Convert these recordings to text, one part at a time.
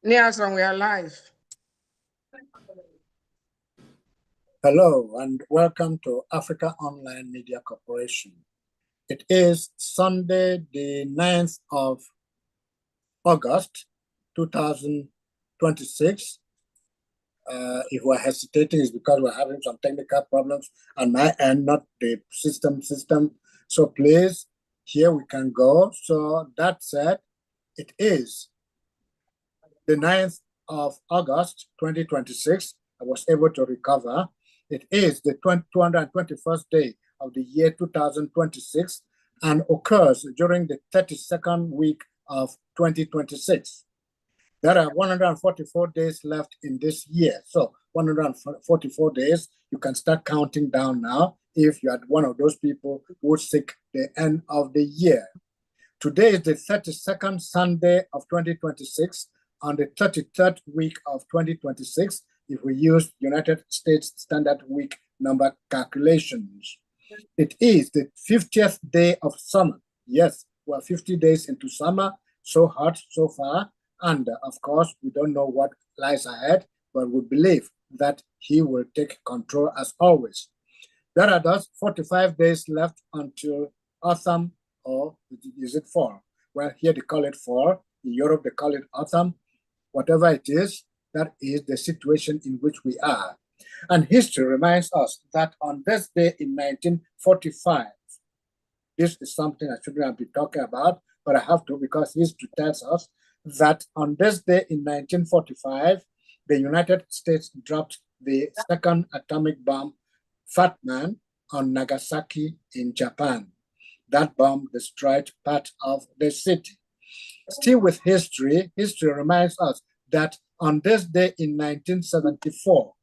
Niason, we are live. Hello and welcome to Africa Online Media Corporation. It is Sunday, the 9th of August, 2026. If we're hesitating, it's because we're having some technical problems on my end, not the system. So please, here we can go. So that said, it is the 9th of August, 2026. I was able to recover. It is the 221st day of the year 2026 and occurs during the 32nd week of 2026. There are 144 days left in this year. So 144 days, you can start counting down now if you are one of those people who seek the end of the year. Today is the 32nd Sunday of 2026, on the 33rd week of 2026, if we use United States Standard Week number calculations. It is the 50th day of summer. Yes, we're 50 days into summer, so hot so far. And of course, we don't know what lies ahead, but we believe that he will take control as always. There are thus 45 days left until autumn, or is it fall? Well, here they call it fall. In Europe, they call it autumn. Whatever it is, that is the situation in which we are. And history reminds us that on this day in 1945, this is something I shouldn't be talking about, but I have to because history tells us that on this day in 1945, the United States dropped the second atomic bomb, Fat Man, on Nagasaki in Japan. That bomb destroyed part of the city. Still with history, history reminds us that on this day in 1974,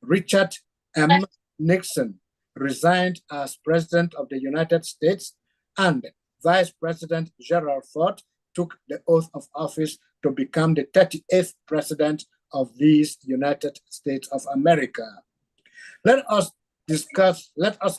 Richard M. Nixon resigned as President of the United States, and Vice President Gerald Ford took the oath of office to become the 38th President of these United States of America. Let us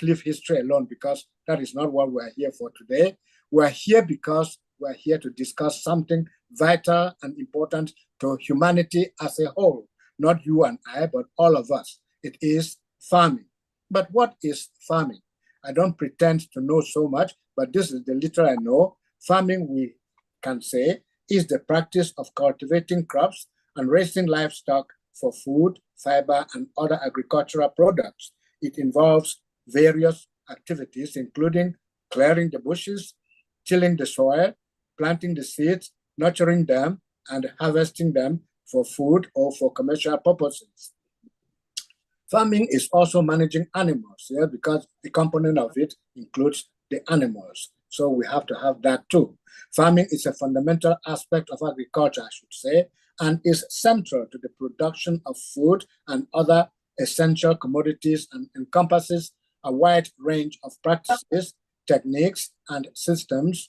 leave history alone because that is not what we're here for today. We're here because we're here to discuss something vital and important to humanity as a whole. Not you and I, but all of us. It is farming. But what is farming? I don't pretend to know so much, but this is the little I know. Farming, we can say, is the practice of cultivating crops and raising livestock for food, fiber, and other agricultural products. It involves various activities, including clearing the bushes, tilling the soil, planting the seeds, nurturing them, and harvesting them for food or for commercial purposes. Farming is also managing animals, yeah, because the component of it includes the animals. So we have to have that too. Farming is a fundamental aspect of agriculture, I should say, and is central to the production of food and other essential commodities, and encompasses a wide range of practices, techniques, and systems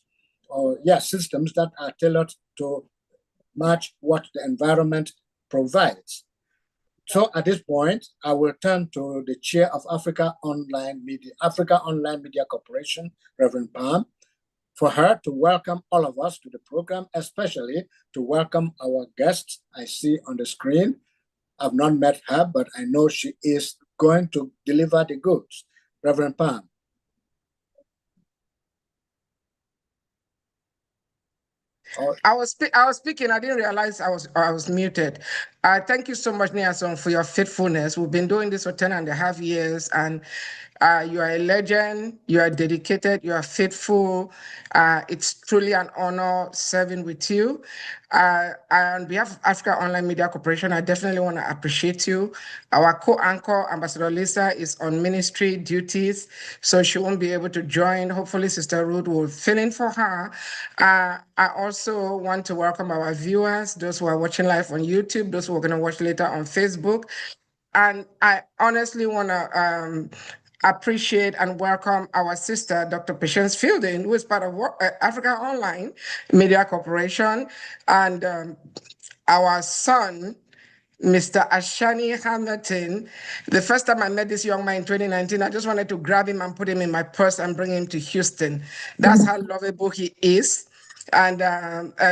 that are tailored to match what the environment provides. So at this point, I will turn to the chair of Africa Online Media Corporation, Reverend Palm, for her to welcome all of us to the program, especially to welcome our guest I see on the screen. I've not met her, but I know she is going to deliver the goods. Reverend Palm. I was speaking. I didn't realize I was muted. Thank you so much, Niason, for your faithfulness. We've been doing this for 10.5 years, and you are a legend. You are dedicated. You are faithful. It's truly an honor serving with you. On behalf of Africa Online Media Corporation, I definitely want to appreciate you. Our co-anchor, Ambassador Lisa, is on ministry duties, so she won't be able to join. Hopefully, Sister Ruth will fill in for her. I also want to welcome our viewers, those who are watching live on YouTube, those who are going to watch later on Facebook. And I honestly want to appreciate and welcome our sister, Dr. Patience Fielding, who is part of Africa Online Media Corporation, and our son, Mr. Ashani Hamilton. The first time I met this young man in 2019, I just wanted to grab him and put him in my purse and bring him to Houston. That's how lovable he is. And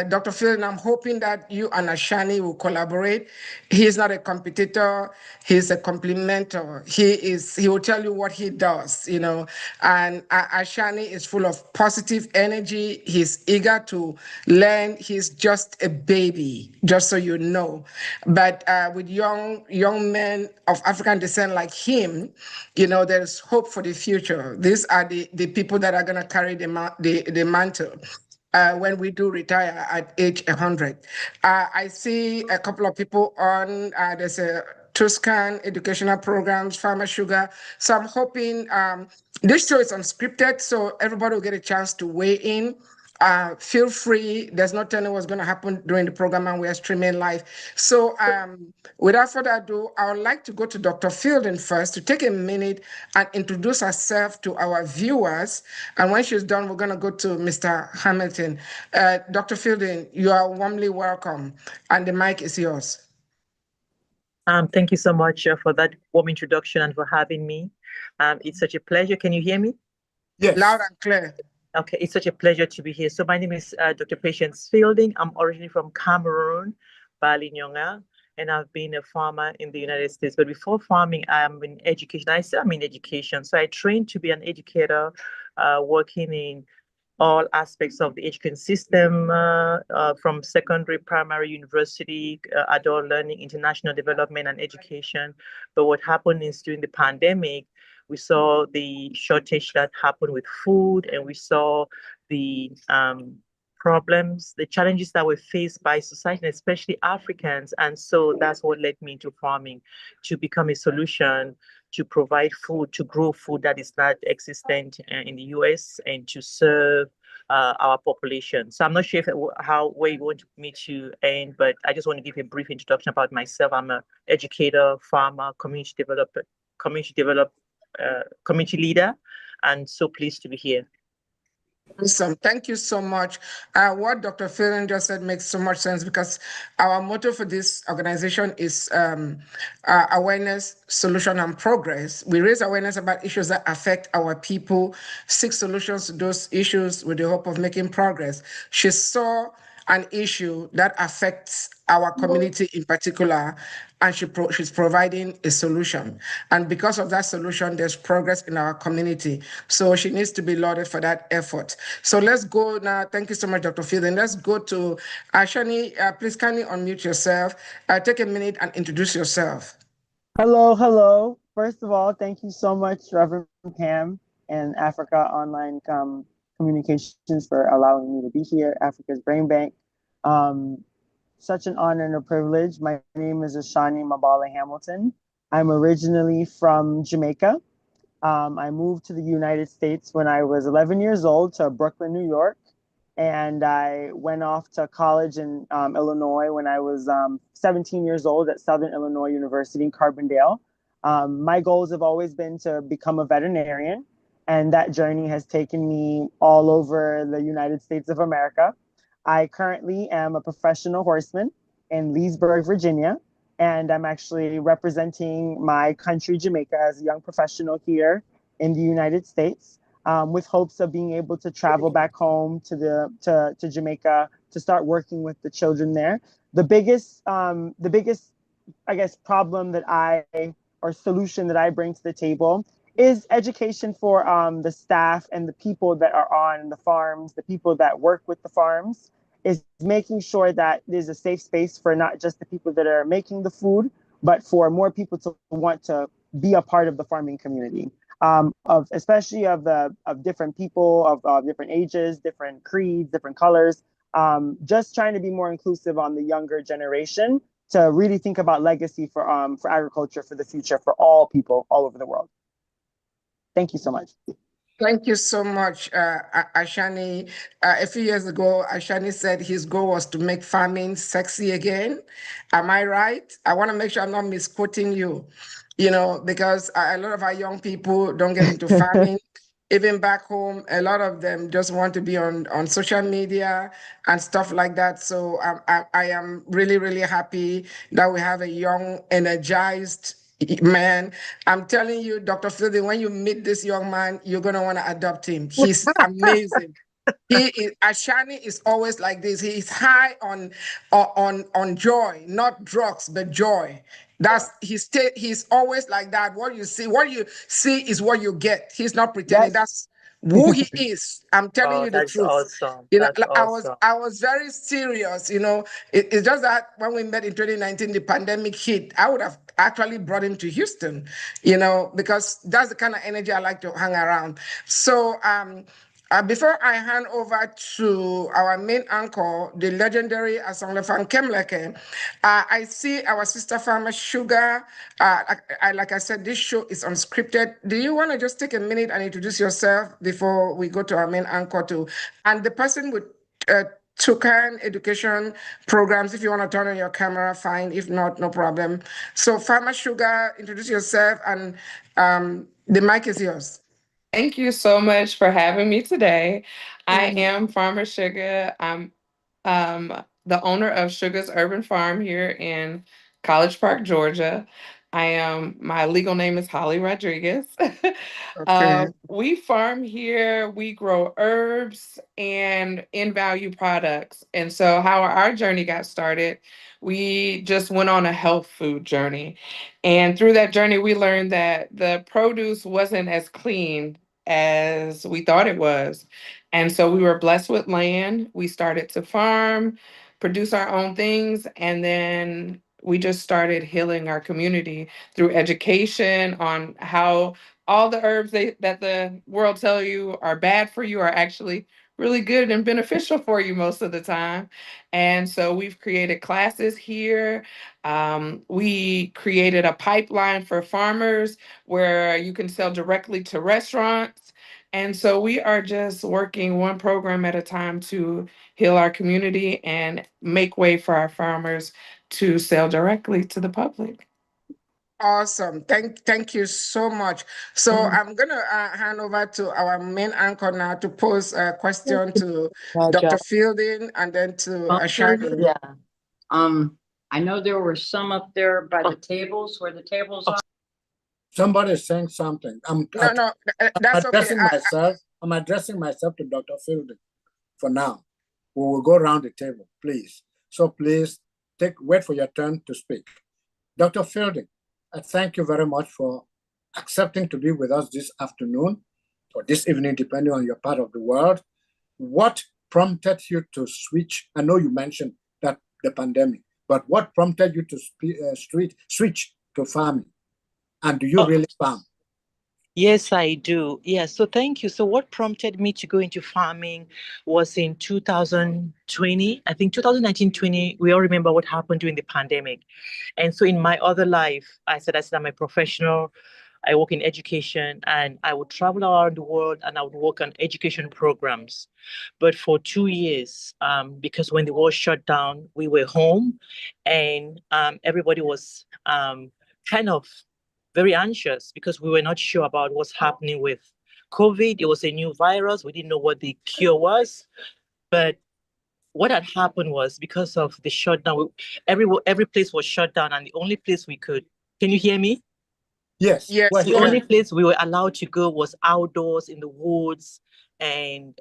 Dr. Phil, I'm hoping that you and Ashani will collaborate. He is not a competitor, he's a complementer. He will tell you what he does, And Ashani is full of positive energy. He's eager to learn. He's just a baby, just so you know. But with young men of African descent like him, there's hope for the future. These are the people that are going to carry the mantle when we do retire at age 100. I see a couple of people on, there's a Tuscan educational programs, Farmer Sugar. So I'm hoping this show is unscripted, so everybody will get a chance to weigh in. Feel free. There's no telling what's going to happen during the program, and we are streaming live. So, without further ado, I would like to go to Dr. Fielding first to take a minute and introduce herself to our viewers. And when she's done, we're going to go to Mr. Hamilton. Dr. Fielding, you are warmly welcome, and the mic is yours. Thank you so much for that warm introduction and for having me. It's such a pleasure. Can you hear me? Yes. Loud and clear. Okay, it's such a pleasure to be here. So my name is Dr. Patience Fielding. I'm originally from Cameroon, Bali Nyonga, and I've been a farmer in the United States. But before farming, I'm in education. I still am in education. So I trained to be an educator, working in all aspects of the education system, from secondary, primary, university, adult learning, international development, and education. But what happened is during the pandemic, we saw the shortage that happened with food, and we saw the problems, the challenges that were faced by society, especially Africans. And so that's what led me into farming, to become a solution, to provide food, to grow food that is not existent in the US, and to serve our population. So I'm not sure where you want me to end, but I just want to give a brief introduction about myself. I'm an educator, farmer, community developer, community leader, and so pleased to be here. Awesome. Thank you so much. What Dr. Phelan just said makes so much sense, because our motto for this organization is awareness, solution, and progress. We raise awareness about issues that affect our people, seek solutions to those issues with the hope of making progress. She saw an issue that affects our community in particular, and she's providing a solution. And because of that solution, there's progress in our community. So she needs to be lauded for that effort. So let's go now. Thank you so much, Dr. Fielden. Let's go to Ashani. Please kindly unmute yourself. Take a minute and introduce yourself. Hello. First of all, thank you so much, Reverend Pam and Africa Online Communications, for allowing me to be here, Africa's Brain Bank. Such an honor and a privilege. My name is Ashani Mabala Hamilton. I'm originally from Jamaica. I moved to the United States when I was 11 years old to Brooklyn, New York. And I went off to college in Illinois when I was 17 years old at Southern Illinois University in Carbondale. My goals have always been to become a veterinarian, and that journey has taken me all over the United States of America. I currently am a professional horseman in Leesburg, Virginia, and I'm actually representing my country, Jamaica, as a young professional here in the United States, with hopes of being able to travel back home to Jamaica to start working with the children there. The biggest, I guess, problem or solution that I bring to the table is education for the staff and the people that are on the farms, the people that work with the farms, is making sure that there's a safe space for not just the people that are making the food, but for more people to want to be a part of the farming community, especially of different people, of different ages, different creeds, different colors. Just trying to be more inclusive on the younger generation to really think about legacy for agriculture for the future for all people all over the world. Thank you so much. Thank you so much, Ashani. A few years ago, Ashani said his goal was to make farming sexy again. Am I right? I want to make sure I'm not misquoting you, because a lot of our young people don't get into farming. Even back home, a lot of them just want to be on social media and stuff like that. So I am really, really happy that we have a young, energized man. I'm telling you, Dr. Fielding, when you meet this young man, you're going to want to adopt him. He's amazing. Ashani is always like this. He is high on joy, not drugs, but joy. That's he's always like that. What you see is what you get. He's not pretending. That's That's who he is. I'm telling Oh, you the that's truth. awesome. You know, That's like, awesome. I was very serious. It's just that when we met in 2019, the pandemic hit. I would have actually brought him to Houston, because that's the kind of energy I like to hang around. So before I hand over to our main anchor, the legendary Asonglefan Kemleke, I see our sister farmer Sugar. Like I said, this show is unscripted. Do you want to just take a minute and introduce yourself before we go to our main anchor too? And the person with Tukan education programs, if you want to turn on your camera, fine. If not, no problem. So Farmer Sugar, introduce yourself, and the mic is yours. Thank you so much for having me today. I Mhm. am Farmer Sugar. I'm the owner of Sugar's Urban Farm here in College Park, Georgia. My legal name is Holly Rodriguez. Okay. We farm here, we grow herbs and in value products. And so, how our journey got started, we just went on a health food journey. And through that journey, we learned that the produce wasn't as clean as we thought it was. And so we were blessed with land. We started to farm, produce our own things, and then we just started healing our community through education on how all the herbs that the world tell you are bad for you are actually really good and beneficial for you most of the time. And so we've created classes here. We created a pipeline for farmers where you can sell directly to restaurants. And so we are just working one program at a time to heal our community and make way for our farmers to sell directly to the public. Awesome. Thank you so much. So I'm gonna hand over to our main anchor now to pose a question to Dr. Fielding and then to Ashani. Yeah. I know there were some up there by the tables where the tables are. Somebody is saying something. No, that's okay. I'm addressing myself to Dr. Fielding for now. We will go around the table, please. So please wait for your turn to speak. Dr. Fielding, I thank you very much for accepting to be with us this afternoon or this evening, depending on your part of the world. What prompted you to switch? I know you mentioned that the pandemic, but what prompted you to switch to farming? And do you really farm? Yes, I do. Yeah, so thank you. So what prompted me to go into farming was in 2020. I think 2019-20, we all remember what happened during the pandemic. And so in my other life, I said I'm a professional. I work in education and I would travel around the world and I would work on education programs. But for 2 years, because when the world shut down, we were home and everybody was kind of very anxious because we were not sure about what's happening with COVID. It was a new virus. We didn't know what the cure was. But what had happened was because of the shutdown, every place was shut down, and the only place we could. Can you hear me? Yes. Yes, The only place we were allowed to go was outdoors in the woods and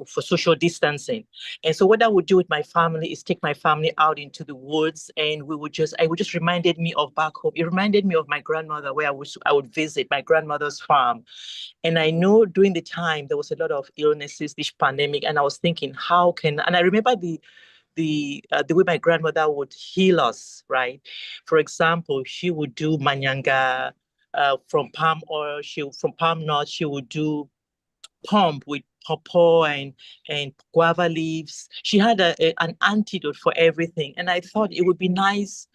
for social distancing. And so what I would do with my family is take my family out into the woods, and I would just reminded me of back home. It reminded me of my grandmother, where I would visit my grandmother's farm. And I know during the time there was a lot of illnesses, this pandemic, and I was thinking, and I remember the way my grandmother would heal us, right? For example, she would do manyanga from palm oil. From palm nuts, she would do pump with pawpaw and guava leaves. She had an antidote for everything, and I thought it would be nice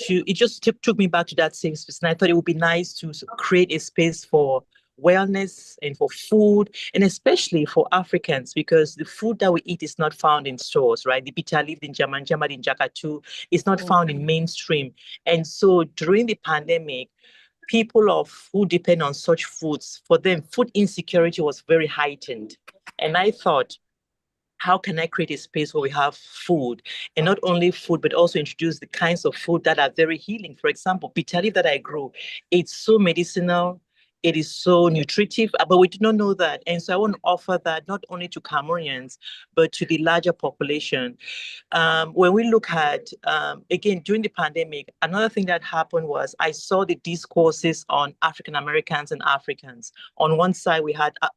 it just took me back to that same space. And I thought it would be nice to create a space for wellness and for food, and especially for Africans, because the food that we eat is not found in stores, right? The bitter leaf in Jaman in Jakatu is not found in mainstream. And so during the pandemic, people who depend on such foods, for them, food insecurity was very heightened. And I thought, how can I create a space where we have food, and not only food, but also introduce the kinds of food that are very healing? For example, bitter leaf that I grow, it's so medicinal. it is so nutritive, but we do not know that. And so I want to offer that not only to Cameroonians, but to the larger population. When we look at, again, during the pandemic, another thing that happened was I saw the discourses on African Americans and Africans. On one side,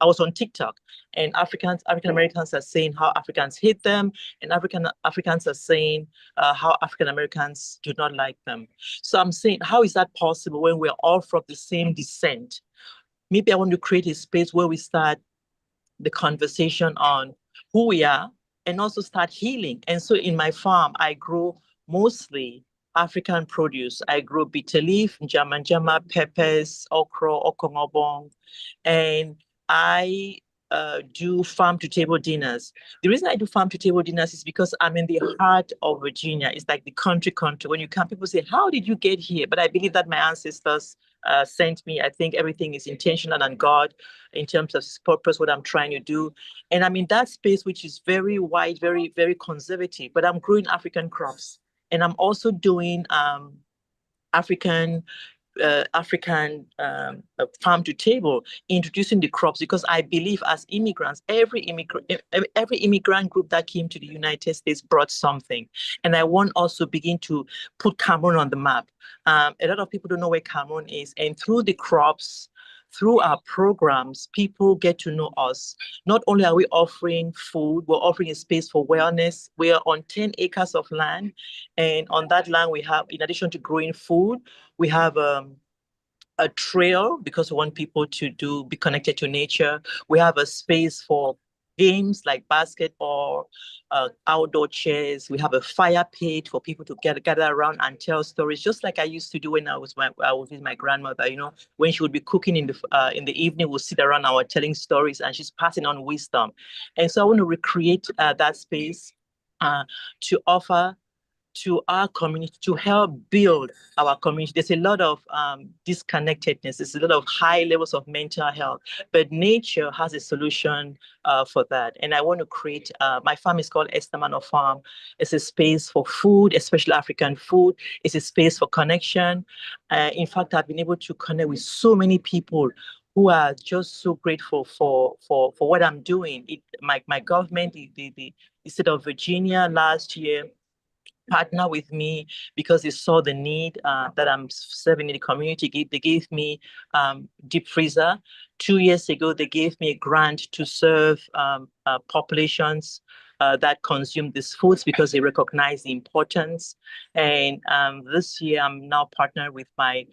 I was on TikTok, and African Americans are saying how Africans hate them, and Africans are saying how African Americans do not like them. So I'm saying, how is that possible when we're all from the same descent? Maybe I want to create a space where we start the conversation on who we are and also start healing. And so in my farm, I grow mostly African produce. I grow bitter leaf, njama, peppers, okra, okongobong, and I do farm to table dinners. The reason I do farm to table dinners is because I'm in the heart of Virginia. It's like the country. When you come, people say, how did you get here? But I believe that my ancestors sent me. I think everything is intentional and God in terms of his purpose, what I'm trying to do. And I'm in that space, which is very wide, very, very conservative, but I'm growing African crops. And I'm also doing African farm to table, introducing the crops, because I believe as immigrants, every immigrant group that came to the United States brought something. And I want also begin to put Cameroon on the map. A lot of people don't know where Cameroon is. And through the crops, through our programs, people get to know us. Not only are we offering food, we're offering a space for wellness. We are on 10 acres of land. And on that land, we have, in addition to growing food, we have a trail because we want people to be connected to nature. We have a space for games like basketball, outdoor chairs. We have a fire pit for people to gather around and tell stories, just like I used to do when I was with my grandmother. You know, when she would be cooking in the evening, we'll sit around our telling stories, and she's passing on wisdom. And so I want to recreate that space to offer to our community, to help build our community. There's a lot of disconnectedness. There's a lot of high levels of mental health, but nature has a solution for that. And I want to create, my farm is called Estamano Farm. It's a space for food, especially African food. It's a space for connection. In fact, I've been able to connect with so many people who are just so grateful for what I'm doing. My government, the state of Virginia last year, partner with me because they saw the need that I'm serving in the community. They gave me deep freezer. 2 years ago, they gave me a grant to serve populations that consume these foods because they recognize the importance. And this year, I'm now partnered with my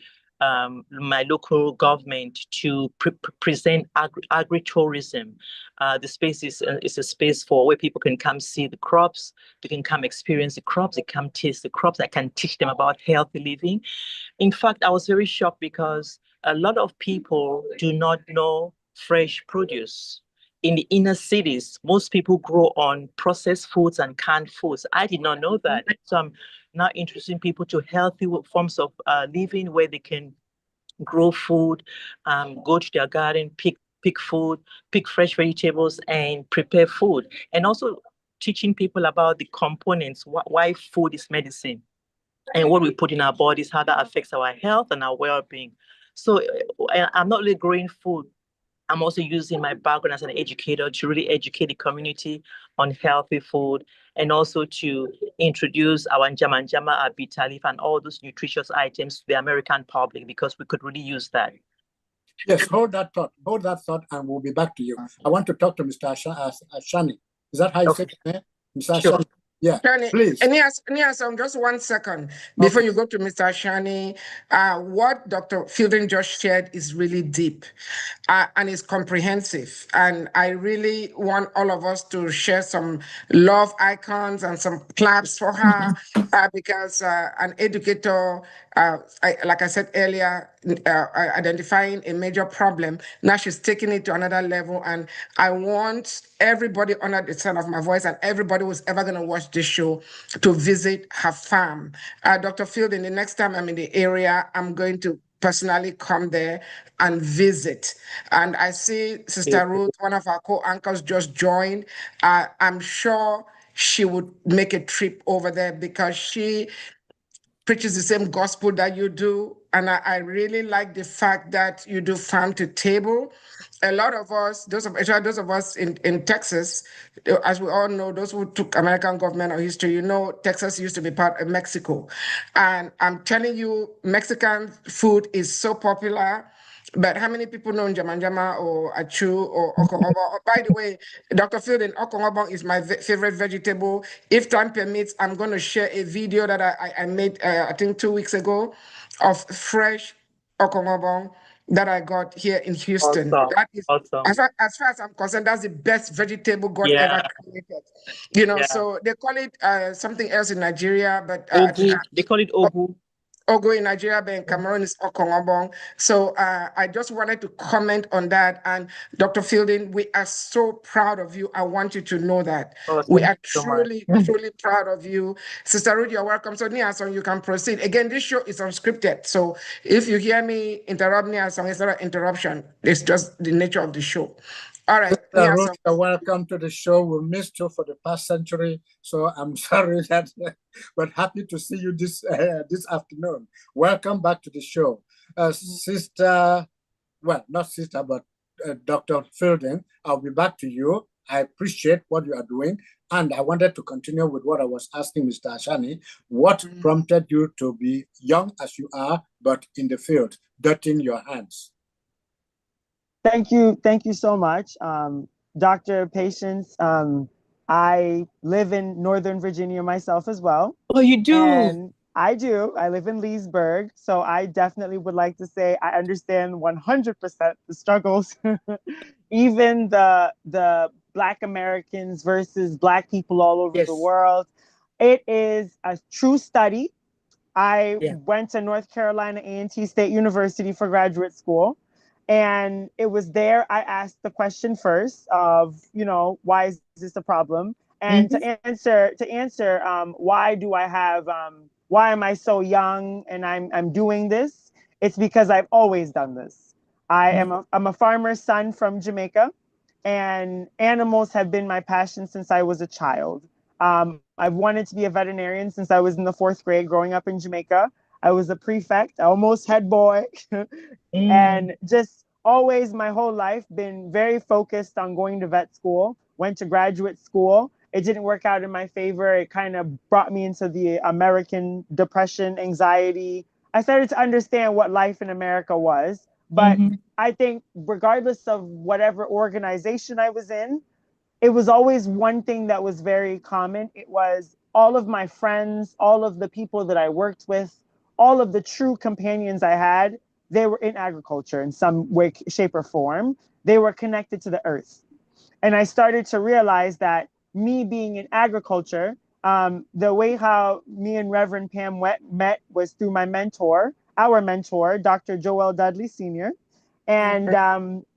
local government to present agritourism. The space is a space for where people can come see the crops, they can come experience the crops, they come taste the crops. I can teach them about healthy living. In fact, I was very shocked because a lot of people do not know fresh produce. In the inner cities, most people grow on processed foods and canned foods. I did not know that. So I'm now introducing people to healthy forms of living where they can grow food, go to their garden, pick food, pick fresh vegetables, and prepare food. And also teaching people about the components, why food is medicine, and what we put in our bodies, how that affects our health and our well-being. So I'm not really growing food. I'm also using my background as an educator to really educate the community on healthy food and also to introduce our njama, our bitter leaf, and all those nutritious items to the American public because we could really use that. Yes, hold that thought, and we'll be back to you. I want to talk to Mr. Ashani. Is that how you say it? Mr. Sure. Ashani? Yeah, Shani, please. Niason, just 1 second before you go to Mr. Ashani. What Dr. Fielding just shared is really deep and is comprehensive. And I really want all of us to share some love icons and some claps for her because an educator, like I said earlier, identifying a major problem. Now she's taking it to another level. And I want everybody under the sound of my voice and everybody who's ever going to watch this show to visit her farm. Dr. Fielding, the next time I'm in the area, I'm going to personally come there and visit. And I see Sister Ruth, one of our co-anchors, just joined. I'm sure she would make a trip over there because she preaches the same gospel that you do. And I really like the fact that you do farm to table. A lot of us, those of us in Texas, as we all know, those who took American government or history, you know, Texas used to be part of Mexico. And I'm telling you, Mexican food is so popular. But how many people know Njamanjama or Achu or Okongobong? Oh, by the way, Dr. Fielding, Okongobong is my favorite vegetable. If time permits, I'm going to share a video that I made, I think 2 weeks ago, of fresh Okongobong that I got here in Houston. Awesome. That is, Awesome. as far as I'm concerned, that's the best vegetable God Yeah. ever created. You know, Yeah. so they call it something else in Nigeria, but Ogu. They call it Ogu. Ogo in Nigeria, but in Cameroon is Okongobong. So I just wanted to comment on that. And Dr. Fielding, we are so proud of you. I want you to know that. Oh, We thank are you so much. truly proud of you. Sister Ruth, you're welcome. So Niason, you can proceed. Again, this show is unscripted. So if you hear me interrupt Niason, it's not an interruption. It's just the nature of the show. All right, Ruth, Niason. welcome to the show. We missed you for the past century, so I'm sorry that, but happy to see you this afternoon. Welcome back to the show, Sister. Well, not sister, but Dr. Fielding. I'll be back to you. I appreciate what you are doing, and I wanted to continue with what I was asking Mr. Ashani. What prompted you to be young as you are, but in the field, dirtying your hands? Thank you so much, Dr. Patience. I live in Northern Virginia myself as well. Oh, you do? And I do. I live in Leesburg, so I definitely would like to say I understand 100% the struggles, even the Black Americans versus Black people all over the world. It is a true study. I went to North Carolina A&T State University for graduate school. And it was there I asked the question first of, why is this a problem? And to answer, why am I so young and I'm doing this? It's because I've always done this. I'm a farmer's son from Jamaica, and animals have been my passion since I was a child. I've wanted to be a veterinarian since I was in the 4th grade growing up in Jamaica. I was a prefect, almost head boy, and just always my whole life been very focused on going to vet school, went to graduate school. It didn't work out in my favor. It kind of brought me into the American depression, anxiety. I started to understand what life in America was. But I think regardless of whatever organization I was in, it was always one thing that was very common. It was all of my friends, all of the people that I worked with, all of the true companions I had, they were in agriculture in some way, shape, or form. They were connected to the earth. And I started to realize that me being in agriculture, the way how me and Reverend Pam met was through my mentor, our mentor, Dr. Joel Dudley Sr. And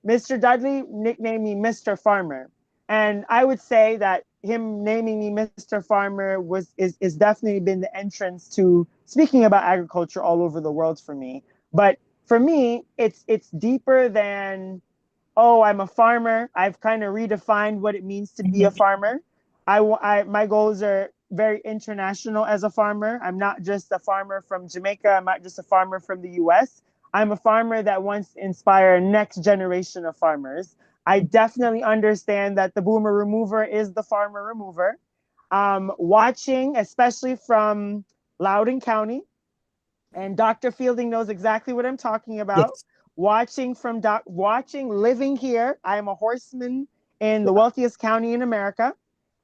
Mr. Dudley nicknamed me Mr. Farmer. And I would say that him naming me Mr. Farmer is definitely been the entrance to speaking about agriculture all over the world for me. But for me, it's deeper than, oh, I'm a farmer. I've kind of redefined what it means to be a farmer. My goals are very international as a farmer. I'm not just a farmer from Jamaica. I'm not just a farmer from the US. I'm a farmer that wants to inspire a next generation of farmers. I definitely understand that the boomer remover is the farmer remover. Watching, especially from Loudoun County, and Dr. Fielding knows exactly what I'm talking about. Yes. Watching, living here. I am a horseman in the wealthiest county in America.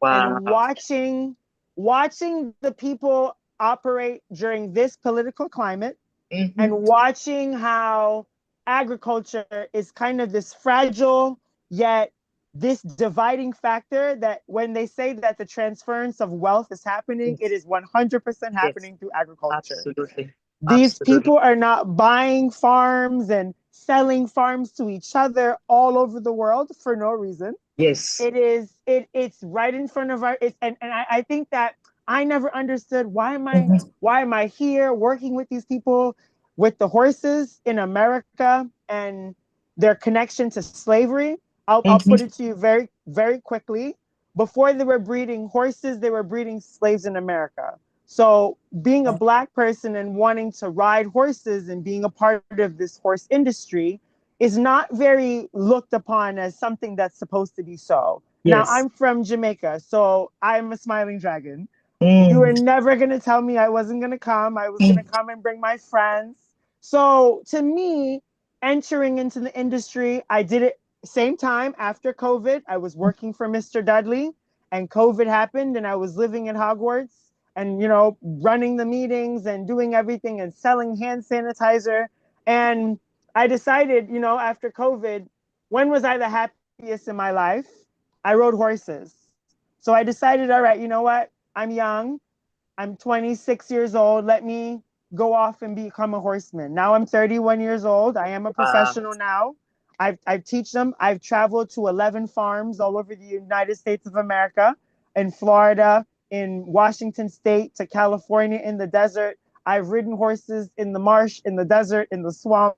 Wow. And watching the people operate during this political climate, and watching how agriculture is kind of this fragile, yet this dividing factor that when they say that the transference of wealth is happening, it is 100% happening through agriculture. Absolutely. These people are not buying farms and selling farms to each other all over the world for no reason. Yes. It's right in front of our, and I think that I never understood why am I here working with these people with the horses in America and their connection to slavery. I'll put it to you very, very quickly. Before they were breeding horses, they were breeding slaves in America. So being a Black person and wanting to ride horses and being a part of this horse industry is not very looked upon as something that's supposed to be so. Now, Yes. I'm from Jamaica, so I'm a smiling dragon. Mm. You were never going to tell me I wasn't going to come. I was going to come and bring my friends. So to me, entering into the industry, I did it same time after COVID. I was working for Mr. Dudley, and COVID happened, and I was living in Hogwarts and, you know, running the meetings and doing everything and selling hand sanitizer. And I decided, you know, after COVID, when was I the happiest in my life? I rode horses. So I decided, all right, you know what? I'm young. I'm 26 years old. Let me go off and become a horseman. Now I'm 31 years old. I am a professional now. I teach them. I've traveled to 11 farms all over the United States of America, in Florida, in Washington State, to California in the desert. I've ridden horses in the marsh, in the desert, in the swamp.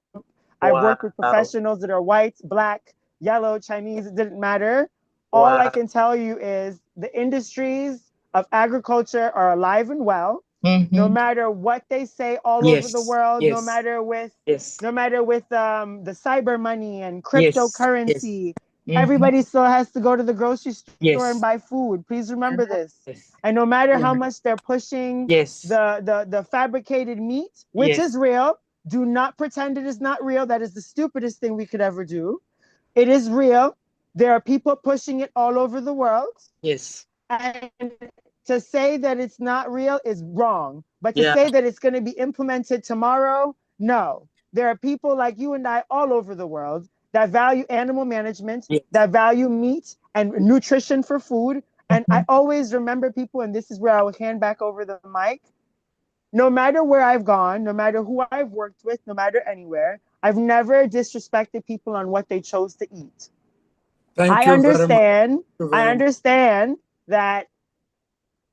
I've worked with professionals that are white, black, yellow, Chinese, it didn't matter. All I can tell you is the industries of agriculture are alive and well. No matter what they say all over the world, no matter with the cyber money and cryptocurrency, everybody still has to go to the grocery store and buy food. Please remember this. And no matter how much they're pushing the fabricated meat, which is real, do not pretend it is not real. That is the stupidest thing we could ever do. It is real. There are people pushing it all over the world. And to say that it's not real is wrong. But to say that it's going to be implemented tomorrow, no. There are people like you and I all over the world that value animal management, that value meat and nutrition for food. And I always remember people, and this is where I will hand back over the mic. No matter where I've gone, no matter who I've worked with, no matter anywhere, I've never disrespected people on what they chose to eat. Thank you very much. I understand that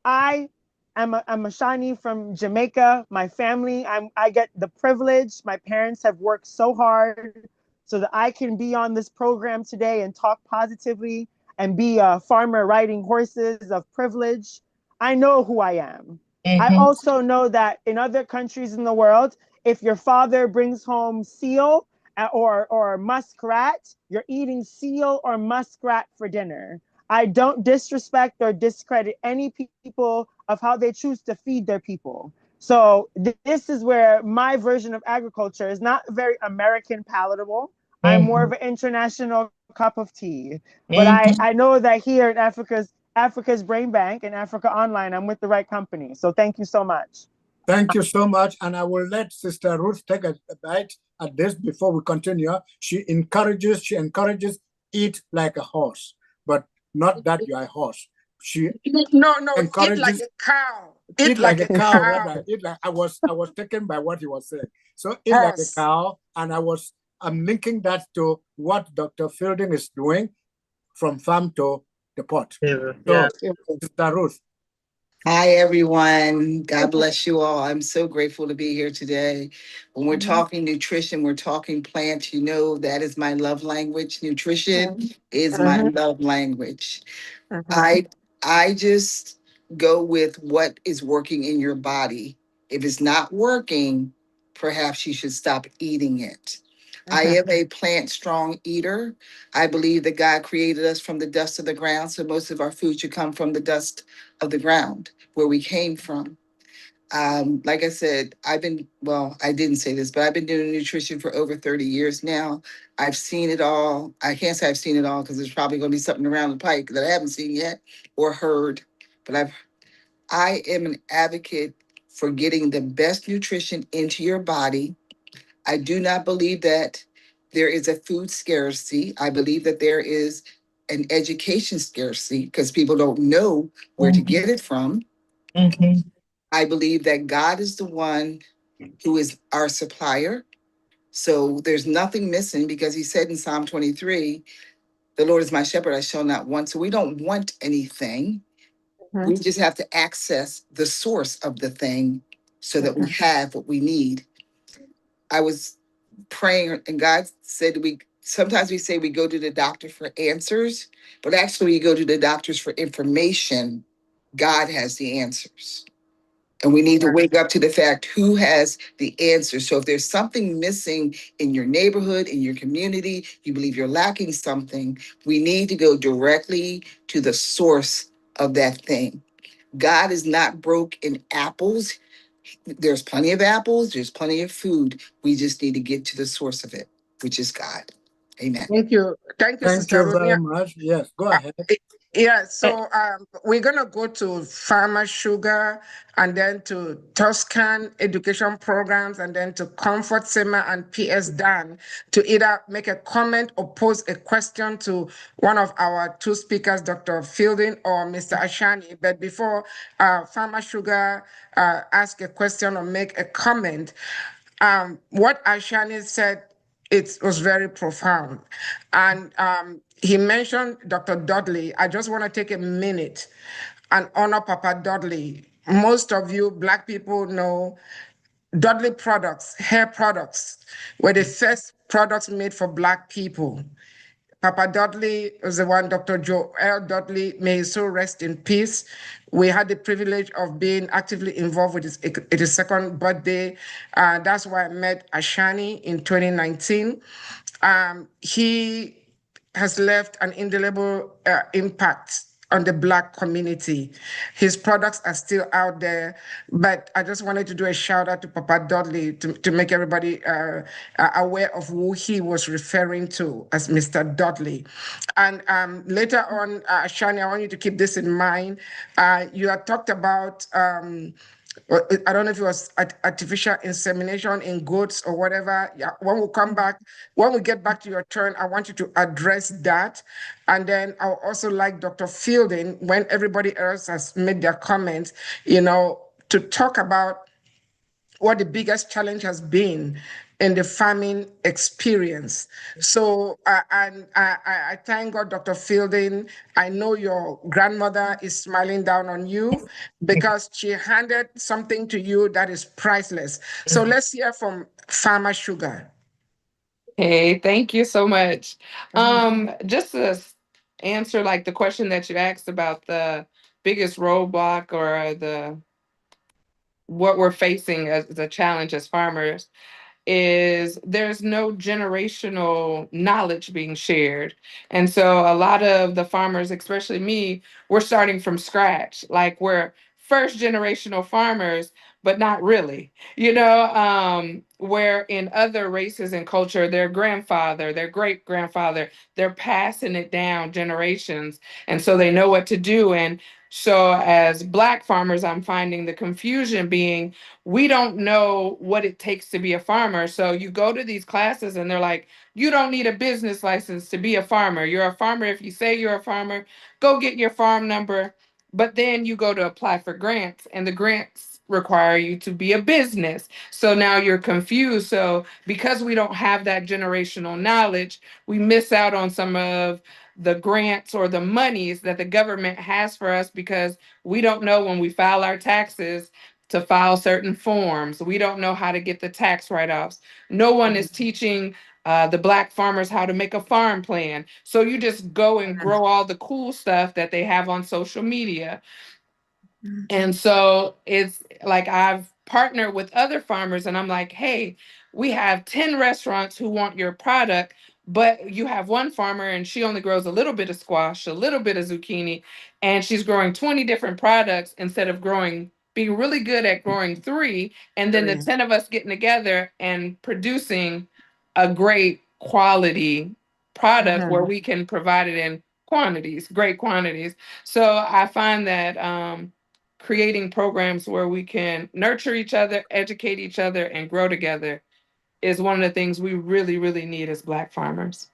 I am I'm Ashani from Jamaica. My family, I get the privilege. My parents have worked so hard so that I can be on this program today and talk positively and be a farmer riding horses of privilege. I know who I am. I also know that in other countries in the world, if your father brings home seal or muskrat, you're eating seal or muskrat for dinner. I don't disrespect or discredit any people of how they choose to feed their people. So this is where my version of agriculture is not very American palatable. I'm more of an international cup of tea. But I know that here in Africa's Brain Bank and Africa Online, I'm with the right company. So thank you so much. Thank you so much. And I will let Sister Ruth take a bite at this before we continue. She encourages eat like a horse, but not that you are a horse. She no, encourages eat like a cow. Eat like a cow, rather. Eat like I was taken by what he was saying. So eat like a cow, and I'm linking that to what Dr. Fielding is doing from farm to the pot. So, Sister Ruth. Hi, everyone. God bless you all. I'm so grateful to be here today. When we're talking nutrition, we're talking plants. You know, that is my love language. Nutrition is my love language. I just go with what is working in your body. If it's not working, perhaps you should stop eating it. I am a plant strong eater. I believe that God created us from the dust of the ground, so most of our food should come from the dust of the ground where we came from. Like I said, I didn't say this, but I've been doing nutrition for over 30 years now. I've seen it all. I can't say I've seen it all because there's probably going to be something around the pike that I haven't seen yet or heard. But I am an advocate for getting the best nutrition into your body. I do not believe that there is a food scarcity. I believe that there is an education scarcity because people don't know where to get it from. I believe that God is the one who is our supplier. So there's nothing missing because he said in Psalm 23, the Lord is my shepherd, I shall not want. So we don't want anything. We just have to access the source of the thing so that we have what we need. I was praying and God said sometimes we say we go to the doctor for answers, but actually we go to the doctors for information. God has the answers. And we need to wake up to the fact who has the answer. So if there's something missing in your neighborhood, in your community, you believe you're lacking something, we need to go directly to the source of that thing. God is not broke in apples. There's plenty of apples, there's plenty of food. We just need to get to the source of it, which is God. Amen. Thank you. Thank you, Thank Sister you very Ronia. much. Yes, go ahead. Yeah, so we're gonna go to Farmer Sugar, and then to Tuscan education programs, and then to Comfort Sema and PS Dan to either make a comment or pose a question to one of our two speakers, Dr. Fielding or Mr. Ashani. But before Farmer Sugar ask a question or make a comment, what Ashani said, it was very profound. And he mentioned Dr. Dudley. I just want to take a minute and honor Papa Dudley. Most of you Black people know Dudley products, hair products, were the first products made for Black people. Papa Dudley was the one, Dr. Joel Dudley, may his soul rest in peace. We had the privilege of being actively involved with his second birthday. That's why I met Ashani in 2019. He has left an indelible impact on the Black community. His products are still out there, but I just wanted to do a shout out to Papa Dudley to make everybody aware of who he was referring to as Mr. Dudley. And later on, Shani, I want you to keep this in mind. You had talked about I don't know if it was artificial insemination in goats or whatever. Yeah, when we come back, when we get back to your turn, I want you to address that. And then I'll also like Dr. Fielding, when everybody else has made their comments, to talk about what the biggest challenge has been in the farming experience. So, and I thank God, Dr. Fielding. I know your grandmother is smiling down on you because she handed something to you that is priceless. So let's hear from Farmer Sugar. Hey, thank you so much. Just to answer like the question that you asked about the biggest roadblock or the what we're facing as a challenge as farmers, is there's no generational knowledge being shared. And so a lot of the farmers, especially me, we're starting from scratch. Like we're first generational farmers, but not really. Where in other races and culture, their grandfather, their great grandfather, they're passing it down generations. And so they know what to do. And so as Black farmers, I'm finding the confusion being, we don't know what it takes to be a farmer. So you go to these classes and they're like, you don't need a business license to be a farmer. You're a farmer if you say you're a farmer. Go get your farm number. But then you go to apply for grants, and the grants require you to be a business. So now you're confused. So because we don't have that generational knowledge, we miss out on some of the grants or the monies that the government has for us because we don't know when we file our taxes to file certain forms. We don't know how to get the tax write-offs. No one is teaching the Black farmers how to make a farm plan. So you just go and grow all the cool stuff that they have on social media. And so it's like I've partnered with other farmers and I'm like, hey, we have 10 restaurants who want your product, but you have one farmer and she only grows a little bit of squash, a little bit of zucchini, and she's growing 20 different products instead of being really good at growing 3. And then the 10 of us getting together and producing a great quality product where we can provide it in quantities, great quantities. So I find that creating programs where we can nurture each other, educate each other, and grow together is one of the things we really, really need as Black farmers.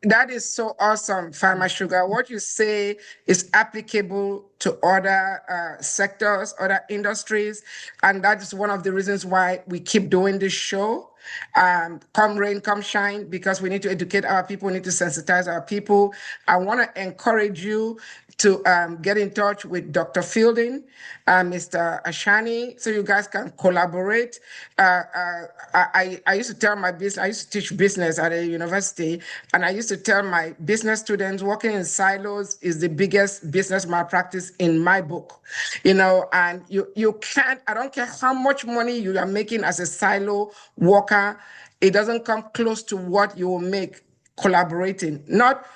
That is so awesome, Farmer Sugar. What you say is applicable to other sectors, other industries. And that is one of the reasons why we keep doing this show. Come rain, come shine, because we need to educate our people, we need to sensitize our people. I want to encourage you to get in touch with Dr. Fielding, Mr. Ashani, so you guys can collaborate. I used to tell my business, I used to teach business at a university, and I used to tell my business students working in silos is the biggest business malpractice in my book, and you can't, I don't care how much money you are making as a silo worker, it doesn't come close to what you will make collaborating, not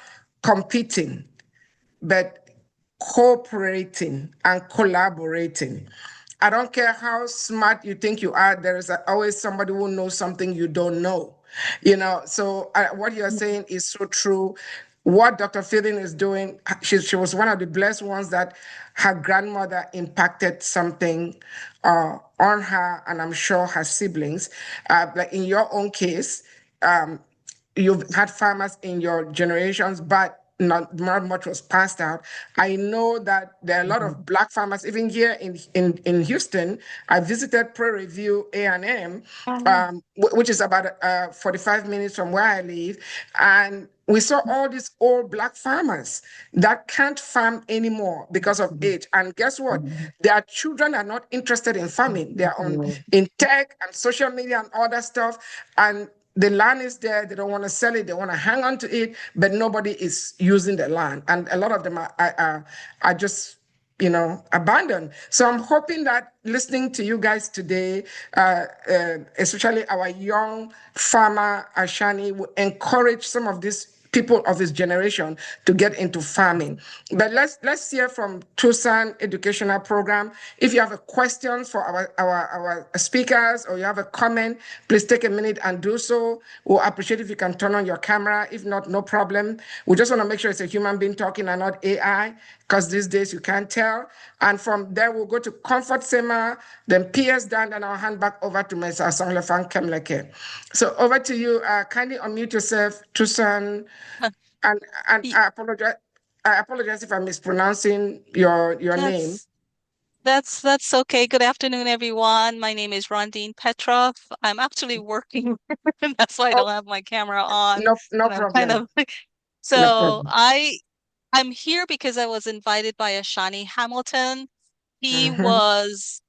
competing, but cooperating and collaborating. I don't care how smart you think you are, there is always somebody who knows something you don't know. So what you're saying is so true. What Dr. Fielding is doing, she was one of the blessed ones that her grandmother impacted something on her, and I'm sure her siblings. Like in your own case, you've had farmers in your generations, but not much was passed out. I know that there are a lot of Black farmers, even here in Houston. I visited Prairie View A&M, which is about 45 minutes from where I live, and we saw all these old Black farmers that can't farm anymore because of age. And guess what? Their children are not interested in farming. They are in tech and social media and all that stuff. And the land is there. They don't want to sell it. They want to hang on to it, but nobody is using the land. And a lot of them are just abandoned. So I'm hoping that listening to you guys today, especially our young farmer Ashani, will encourage some of these people of his generation to get into farming. But let's hear from Tucson Educational Program. If you have a question for our speakers, or you have a comment, please take a minute and do so. We'll appreciate if you can turn on your camera. If not, no problem. We just want to make sure it's a human being talking and not AI, because these days you can't tell. And from there, we'll go to Comfort Sema, then PS Dan, and I'll hand back over to Ms. Asanglefan Kemleke. So over to you. Kindly unmute yourself, Tucson. And I apologize if I'm mispronouncing your name. That's okay. Good afternoon, everyone. My name is Rondine Petrov. I'm actually working. That's why I don't have my camera on. No And I'm kind problem. of No so problem. I'm here because I was invited by Ashani Hamilton. He Mhm. was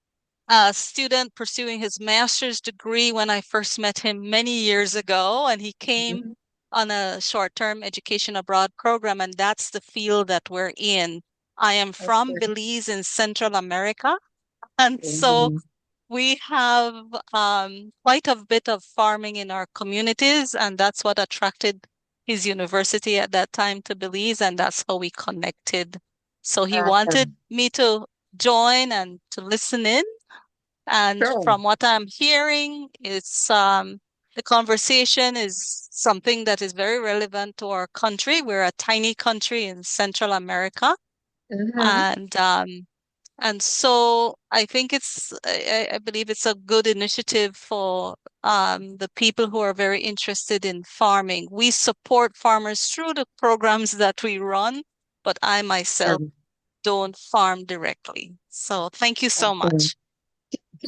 a student pursuing his master's degree when I first met him many years ago, and he came on a short-term education abroad program, and that's the field that we're in. I am from Okay. Belize in Central America, and so Mhm. we have quite a bit of farming in our communities, and that's what attracted his university at that time to Belize, and that's how we connected. So he Okay. wanted me to join and to listen in. And Sure. from what I'm hearing, it's the conversation is something that is very relevant to our country. We're a tiny country in Central America, Mhm. and so I think I believe it's a good initiative for the people who are very interested in farming. We support farmers through the programs that we run, but I myself Sure. don't farm directly. So thank you so Okay. much.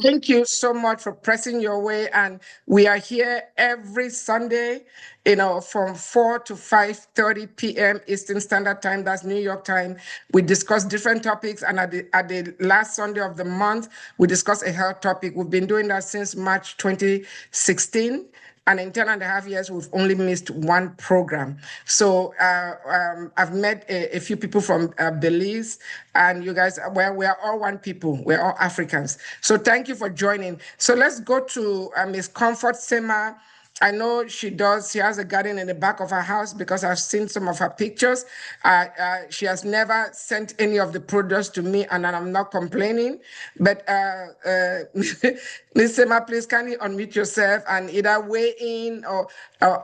Thank you so much for pressing your way. And we are here every Sunday, from 4 to 5:30 p.m. Eastern Standard Time. That's New York time. We discuss different topics. And at the last Sunday of the month, we discuss a health topic. We've been doing that since March 2016. And in 10.5 years, we've only missed one program. So I've met a few people from Belize, and you guys, we're all one people. We're all Africans. So thank you for joining. So let's go to Miss Comfort Sema. I know she has a garden in the back of her house because I've seen some of her pictures. She has never sent any of the products to me, and I'm not complaining. But Ms. Sema, please kindly unmute yourself and either weigh in or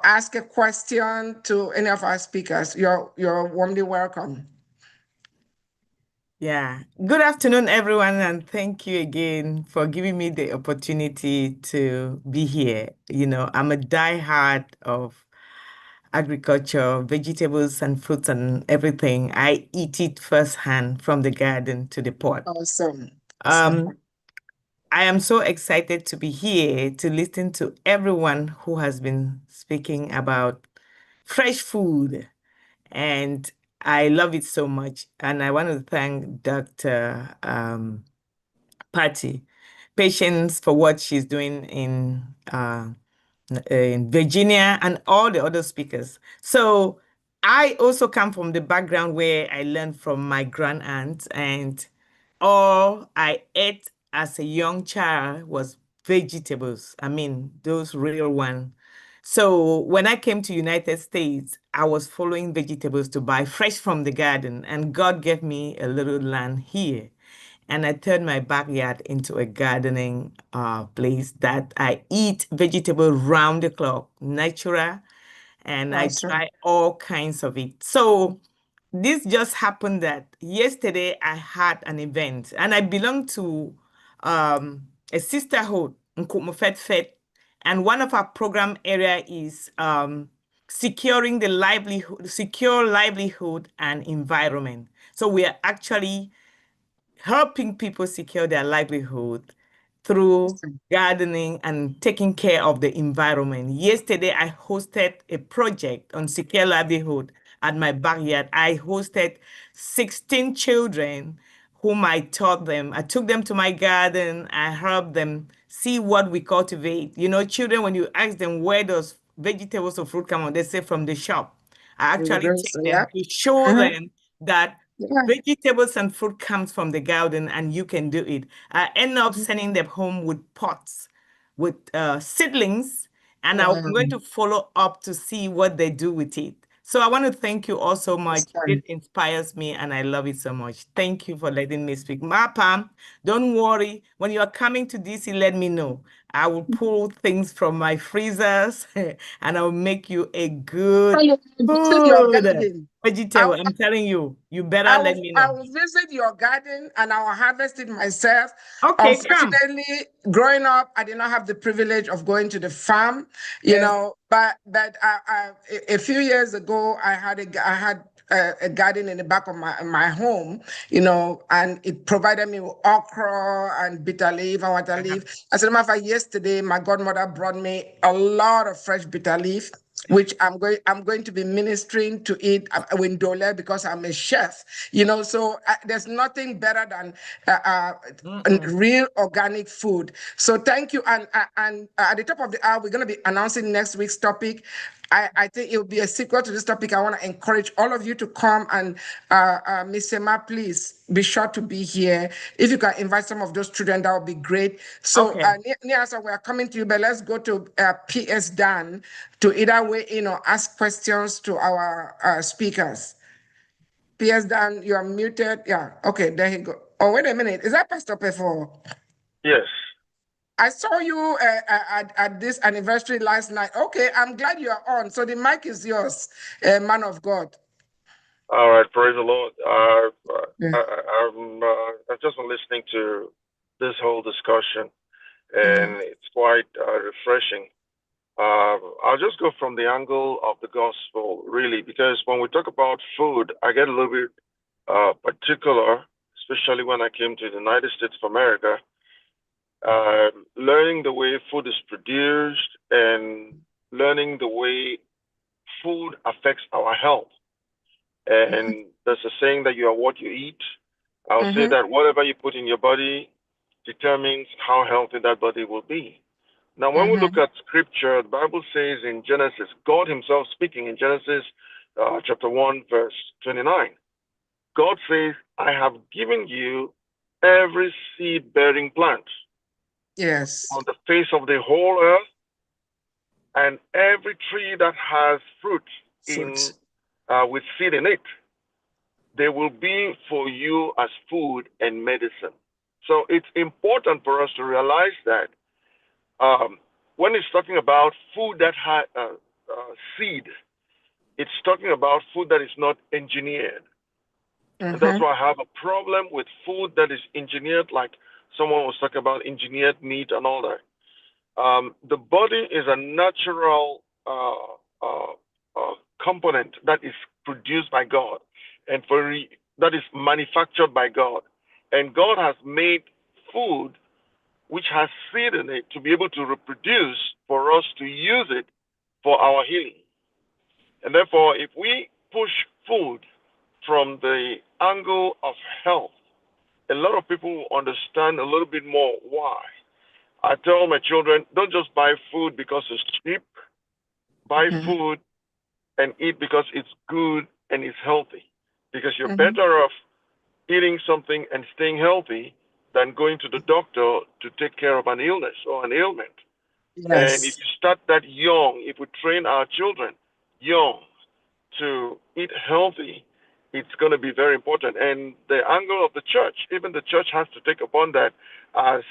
ask a question to any of our speakers. You're warmly welcome. Yeah. Good afternoon, everyone, and thank you again for giving me the opportunity to be here. I'm a diehard of agriculture, vegetables and fruits and everything. I eat it firsthand from the garden to the pot. Awesome. Um, I am so excited to be here to listen to everyone who has been speaking about fresh food. And I love it so much. And I want to thank Dr. Patty Patience for what she's doing in Virginia and all the other speakers. So I also come from the background where I learned from my grand aunt, and all I ate as a young child was vegetables. I mean, those real ones. So when I came to United States, I was following vegetables to buy fresh from the garden, and God gave me a little land here. And I turned my backyard into a gardening place that I eat vegetable round the clock, natural, and I Awesome. try all kinds of it. So this just happened that yesterday I had an event, and I belong to a sisterhood in Kumufet, and one of our program area is securing the livelihood, secure livelihood and environment. So we are actually helping people secure their livelihood through Awesome. gardening and taking care of the environment. Yesterday, I hosted a project on secure livelihood at my backyard. I hosted 16 children whom I taught them. I took them to my garden. I helped them see what we cultivate. You know, children, when you ask them where does vegetables or fruit come from, they say from the shop. I actually take Yeah. them to show Uh-huh. them that Yeah. vegetables and fruit comes from the garden and you can do it. I end up sending them home with pots, with seedlings, and I'm Wow. going to follow up to see what they do with it. So I want to thank you all so much. It Awesome. inspires me and I love it so much. Thank you for letting me speak. Mapam, don't worry. When you are coming to DC, let me know. I will pull things from my freezers and I'll make you a good I will visit your food. garden. Vegetable, I'm telling you, you better I let will, me I know. will visit your garden and I will harvest it myself. Okay, come. Unfortunately, growing up, I did not have the privilege of going to the farm, Yes. but a few years ago, I had a garden in the back of my home, and it provided me with okra and bitter leaf and water Uh-huh. leaf. As a matter of fact, yesterday, my godmother brought me a lot of fresh bitter leaf, which I'm going to be ministering to it in Dole because I'm a chef. So there's nothing better than Mm-mm. real organic food. So thank you. And at the top of the hour, we're going to be announcing next week's topic. I think it will be a sequel to this topic. I want to encourage all of you to come, and Miss Emma, please be sure to be here. If you can invite some of those children, that would be great. So, Okay. Niasa, we are coming to you, but let's go to PS Dan to either way ask questions to our speakers. PS Dan, you are muted. Yeah, okay, there you go. Oh, wait a minute. Is that Pastor Pefo? Yes. I saw you at this anniversary last night. Okay, I'm glad you are on. So the mic is yours, man of God. All right. Praise the Lord. Yeah. I've just been listening to this whole discussion, Mhm. and it's quite refreshing. I'll just go from the angle of the gospel, really, because when we talk about food, I get a little bit particular, especially when I came to the United States of America, learning the way food is produced and learning the way food affects our health. And there's a saying that you are what you eat. I'll say Mhm. that whatever you put in your body determines how healthy that body will be. Now, when we look Mhm. at scripture, the Bible says in Genesis, God Himself speaking in Genesis chapter 1, verse 29, God says, I have given you every seed bearing plant Yes. on the face of the whole earth, and every tree that has fruit in Fruits. with seed in it. They will be for you as food and medicine. So it's important for us to realize that when it's talking about food that has seed, it's talking about food that is not engineered. And that's Mhm. why I have a problem with food that is engineered, like someone was talking about engineered meat and all that. The body is a natural component that is produced by God and that is manufactured by God. And God has made food which has seed in it to be able to reproduce for us to use it for our healing. And therefore, if we push food from the angle of health, a lot of people will understand a little bit more why. I tell my children, don't just buy food because it's cheap. Buy Mhm. food and eat because it's good and it's healthy. Because you're Mhm. better off eating something and staying healthy than going to the doctor to take care of an illness or an ailment. And if Yes. you start that young, if we train our children young to eat healthy, it's going to be very important. And the angle of the church, even the church has to take upon that as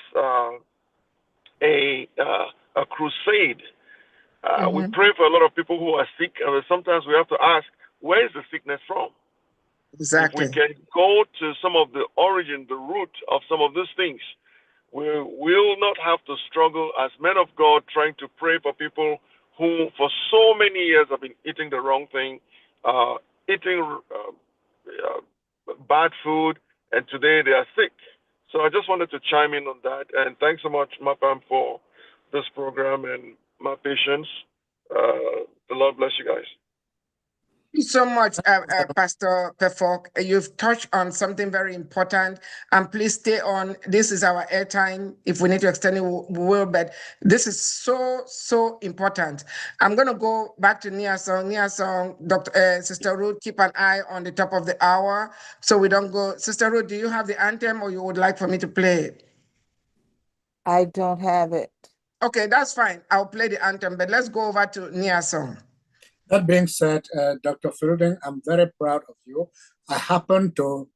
a crusade. We Mhm. pray for a lot of people who are sick, and sometimes we have to ask, where is the sickness from? If we Exactly. can go to some of the origin, the root of some of these things, we will not have to struggle as men of God trying to pray for people who, for so many years, have been eating the wrong thing, eating bad food, and today they are sick. So I just wanted to chime in on that. And thanks so much, Mapam, for this program and my patience. The Lord bless you guys. Thank you so much, Pastor Pefok. You've touched on something very important, and please stay on. This is our airtime. If we need to extend it, we will, but this is so important. I'm going to go back to Nia Song. Nia Song, Sister Ruth, keep an eye on the top of the hour so we don't go. Sister Ruth, do you have the anthem or you would like for me to play it? I don't have it. Okay, that's fine. I'll play the anthem, but let's go over to Nia Song. That being said, Dr. Fielding, I'm very proud of you. I happen to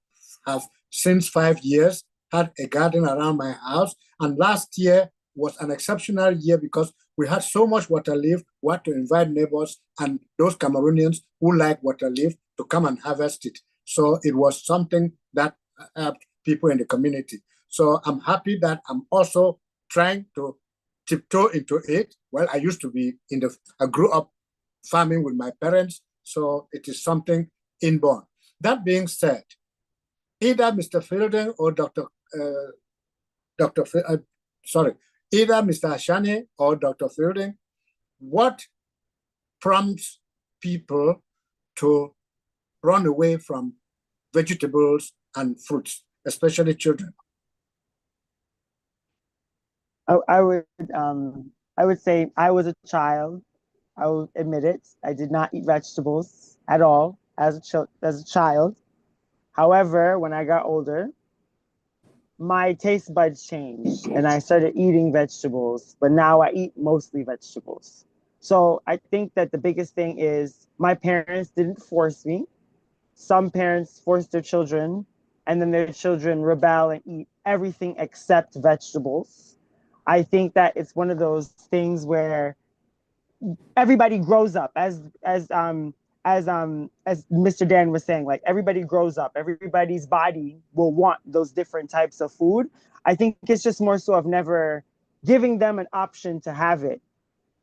have, since 5 years, had a garden around my house. And last year was an exceptional year because we had so much water leaf. We had to invite neighbors and those Cameroonians who like water leaf to come and harvest it. So it was something that helped people in the community. So I'm happy that I'm also trying to tiptoe into it. Well, I grew up farming with my parents, so it is something inborn. That being said, either Mr. Fielding or either Mr. Ashani or Dr. Fielding, what prompts people to run away from vegetables and fruits, especially children? I would say I was a child. I will admit it. I did not eat vegetables at all as a child. However, when I got older, my taste buds changed and I started eating vegetables, but now I eat mostly vegetables. So I think that the biggest thing is my parents didn't force me. Some parents force their children and then their children rebel and eat everything except vegetables. I think that it's one of those things where everybody grows up as Mr. Dan was saying, like everybody grows up, everybody's body will want those different types of food. I think it's just more so of never giving them an option to have it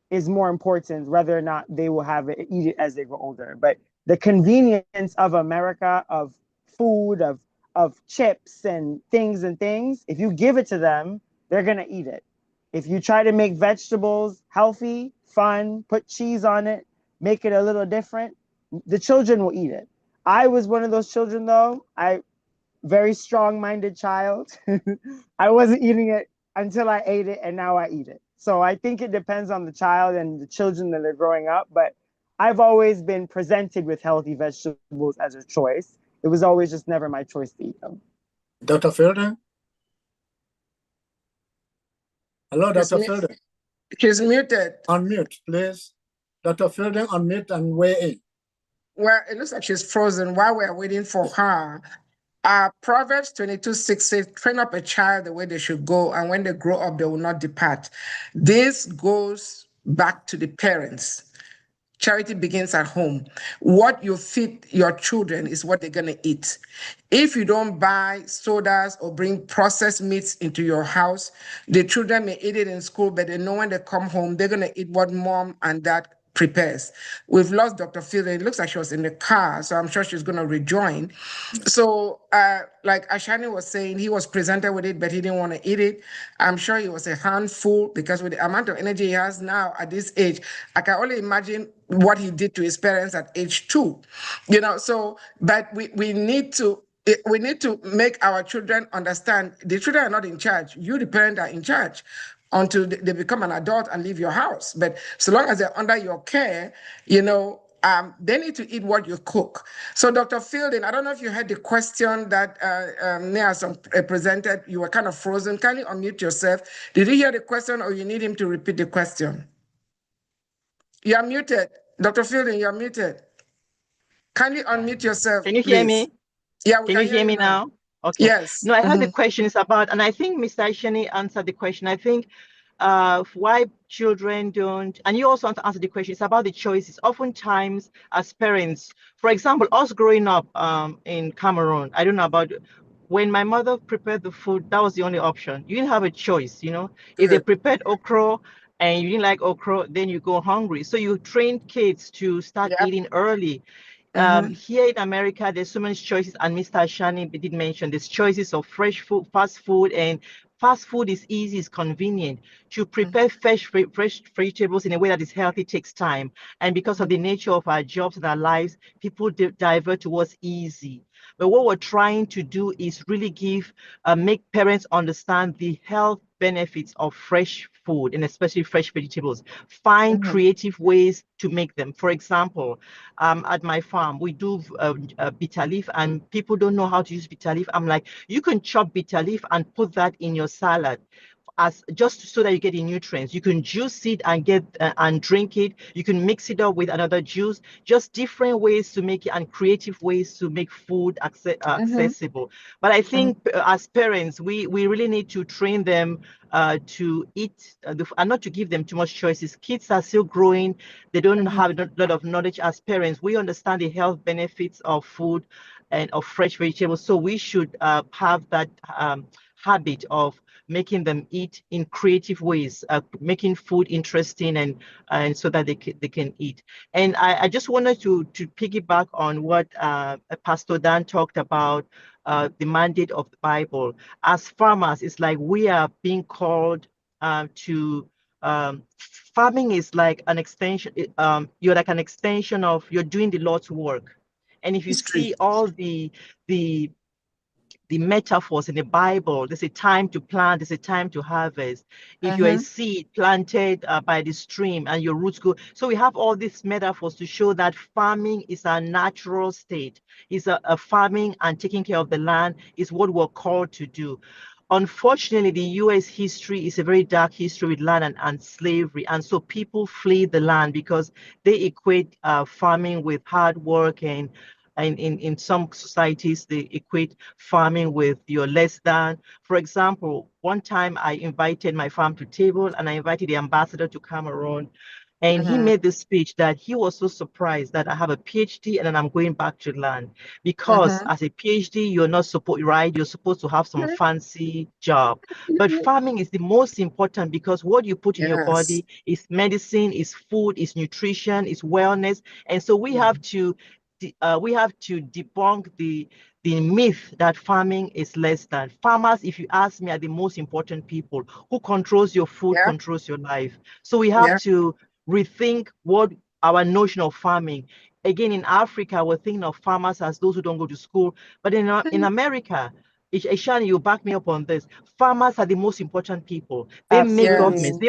is more important, whether or not they will have it, eat it as they grow older. But the convenience of America, of food, of chips and things, if you give it to them, they're gonna eat it. If you try to make vegetables healthy, fun, put cheese on it, make it a little different, the children will eat it. I was one of those children though. I very strong-minded child. I wasn't eating it until I ate it, and now I eat it. So I think it depends on the child and the children that are growing up. But I've always been presented with healthy vegetables as a choice. It was always just never my choice to eat them. Dr. Fielding? Hello, She's, Dr. Fielding. she's muted. Unmute, please. Dr. Fielding, unmute and weigh in. Well, it looks like she's frozen while we're waiting for her. Proverbs 22:6 says, train up a child the way they should go, and when they grow up, they will not depart. This goes back to the parents. Charity begins at home. What you feed your children is what they're going to eat. If you don't buy sodas or bring processed meats into your house, the children may eat it in school, but they know when they come home, they're going to eat what mom and dad prepares. We've lost Dr. Fielder. It looks like she was in the car, so I'm sure she's going to rejoin. So, like Ashani was saying, he was presented with it, but he didn't want to eat it. I'm sure it was a handful because with the amount of energy he has now at this age, I can only imagine what he did to his parents at age 2. So, but we need to make our children understand the children are not in charge. You, the parent, are in charge until they become an adult and leave your house. But so long as they're under your care, they need to eat what you cook. So, Dr. Fielding, I don't know if you heard the question that Niason presented. You were kind of frozen. Kindly unmute yourself. Did you hear the question, or you need him to repeat the question? You are muted. Dr. Fielding, you are muted. Kindly unmute yourself, Can you hear please. me? Yeah, we Can can you hear hear you me now. now? Okay. Yes. No, I heard the question is about, and I think Mr. Ashani answered the question. I think why children don't, and you also want to answer the question, it's about the choices. Oftentimes, as parents, for example, us growing up in Cameroon, I don't know about when my mother prepared the food, that was the only option. You didn't have a choice, you know. If they prepared okra and you didn't like okra, then you go hungry. So you train kids to start eating early. Here in America, there's so many choices, and Mr. Ashani did mention there's choices of fresh food, fast food, and fast food is easy, it's convenient. To prepare fresh vegetables in a way that is healthy takes time, and because of the nature of our jobs and our lives, people divert towards easy. But what we're trying to do is really make parents understand the health benefits of fresh food, and especially fresh vegetables. Find creative ways to make them. For example, at my farm, we do bitter leaf, and people don't know how to use bitter leaf. I'm like, you can chop bitter leaf and put that in your salad, as just so that you get the nutrients. You can juice it and get and drink it. You can mix it up with another juice. Just different ways to make it, and creative ways to make food accessible. But I think as parents, we really need to train them to eat and not to give them too much choices. Kids are still growing. They don't have a lot of knowledge. As parents, we understand the health benefits of food and of fresh vegetables. So we should have that habit of making them eat in creative ways, making food interesting, and so that they can eat. And I just wanted to piggyback on what Pastor Dan talked about, the mandate of the Bible. As farmers, it's like we are being called to farming is like an extension. You're like an extension of, you're doing the Lord's work. And if you see all the metaphors in the Bible, there's a time to plant, there's a time to harvest. If you're a seed planted by the stream and your roots go, so we have all these metaphors to show that farming is a natural state. Is a farming and taking care of the land is what we're called to do. Unfortunately, the U.S. history is a very dark history with land and slavery. And so people flee the land because they equate farming with hard work, and in some societies, they equate farming with your less than. For example, one time I invited my farm to table, and I invited the ambassador to Cameroon. And he made this speech that he was so surprised that I have a PhD and then I'm going back to land. Because as a PhD, you're not supposed, right? You're supposed to have some fancy job. But farming is the most important, because what you put in your body is medicine, is food, is nutrition, is wellness. And so we have to debunk the myth that farming is less than. Farmers, if you ask me, are the most important people. Who controls your food controls your life. So we have to rethink what our notion of farming. Again, in Africa, we're thinking of farmers as those who don't go to school. But in America, Ashani, you back me up on this. Farmers are the most important people. They make governments.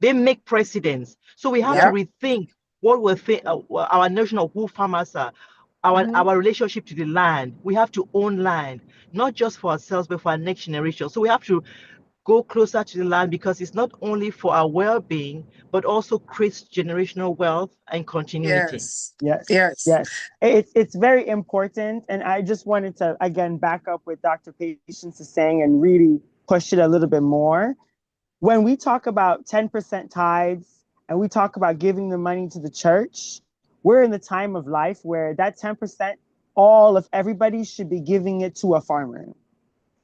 They make presidents. So we have to rethink what we think, our notion of who farmers are. Our relationship to the land. We have to own land, not just for ourselves, but for our next generation. So we have to go closer to the land, because it's not only for our well-being, but also creates generational wealth and continuity. Yes. It's very important. And I just wanted to, again, back up with Dr. Patience is saying and really push it a little bit more. When we talk about 10% tithes and we talk about giving the money to the church, we're in the time of life where that 10%, all of everybody should be giving it to a farmer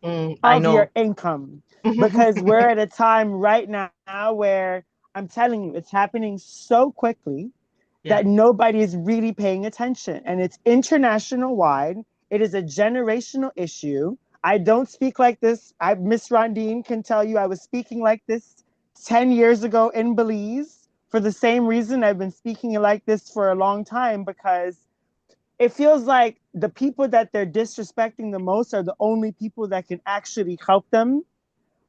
of your income. Because we're at a time right now where I'm telling you, it's happening so quickly that nobody is really paying attention. And it's international wide. It is a generational issue. I don't speak like this. Miss Rondine can tell you I was speaking like this 10 years ago in Belize for the same reason. I've been speaking like this for a long time, because it feels like the people that they're disrespecting the most are the only people that can actually help them.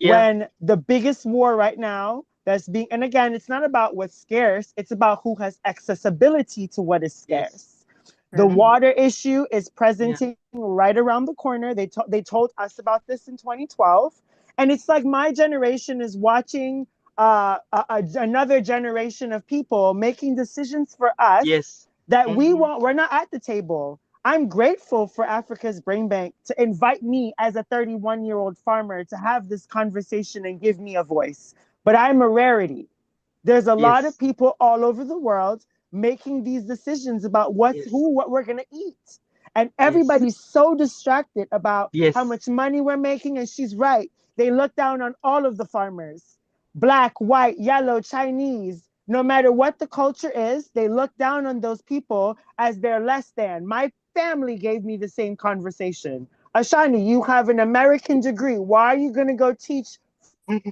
When the biggest war right now that's being, and again, it's not about what's scarce, it's about who has accessibility to what is scarce. Yes. The Mhm. water issue is presenting right around the corner. They told us about this in 2012. And it's like my generation is watching another generation of people making decisions for us Yes. that Mhm. we're not at the table. I'm grateful for Africa's Brain Bank to invite me as a 31-year-old farmer to have this conversation and give me a voice. But I'm a rarity. There's a lot of Yes. people all over the world making these decisions about what Yes. we're gonna eat. And Yes. everybody's so distracted about Yes. how much money we're making. And she's right. They look down on all of the farmers, black, white, yellow, Chinese. No matter what the culture is, they look down on those people as they're less than. My family gave me the same conversation. Ashani, you have an American degree. Why are you going to go teach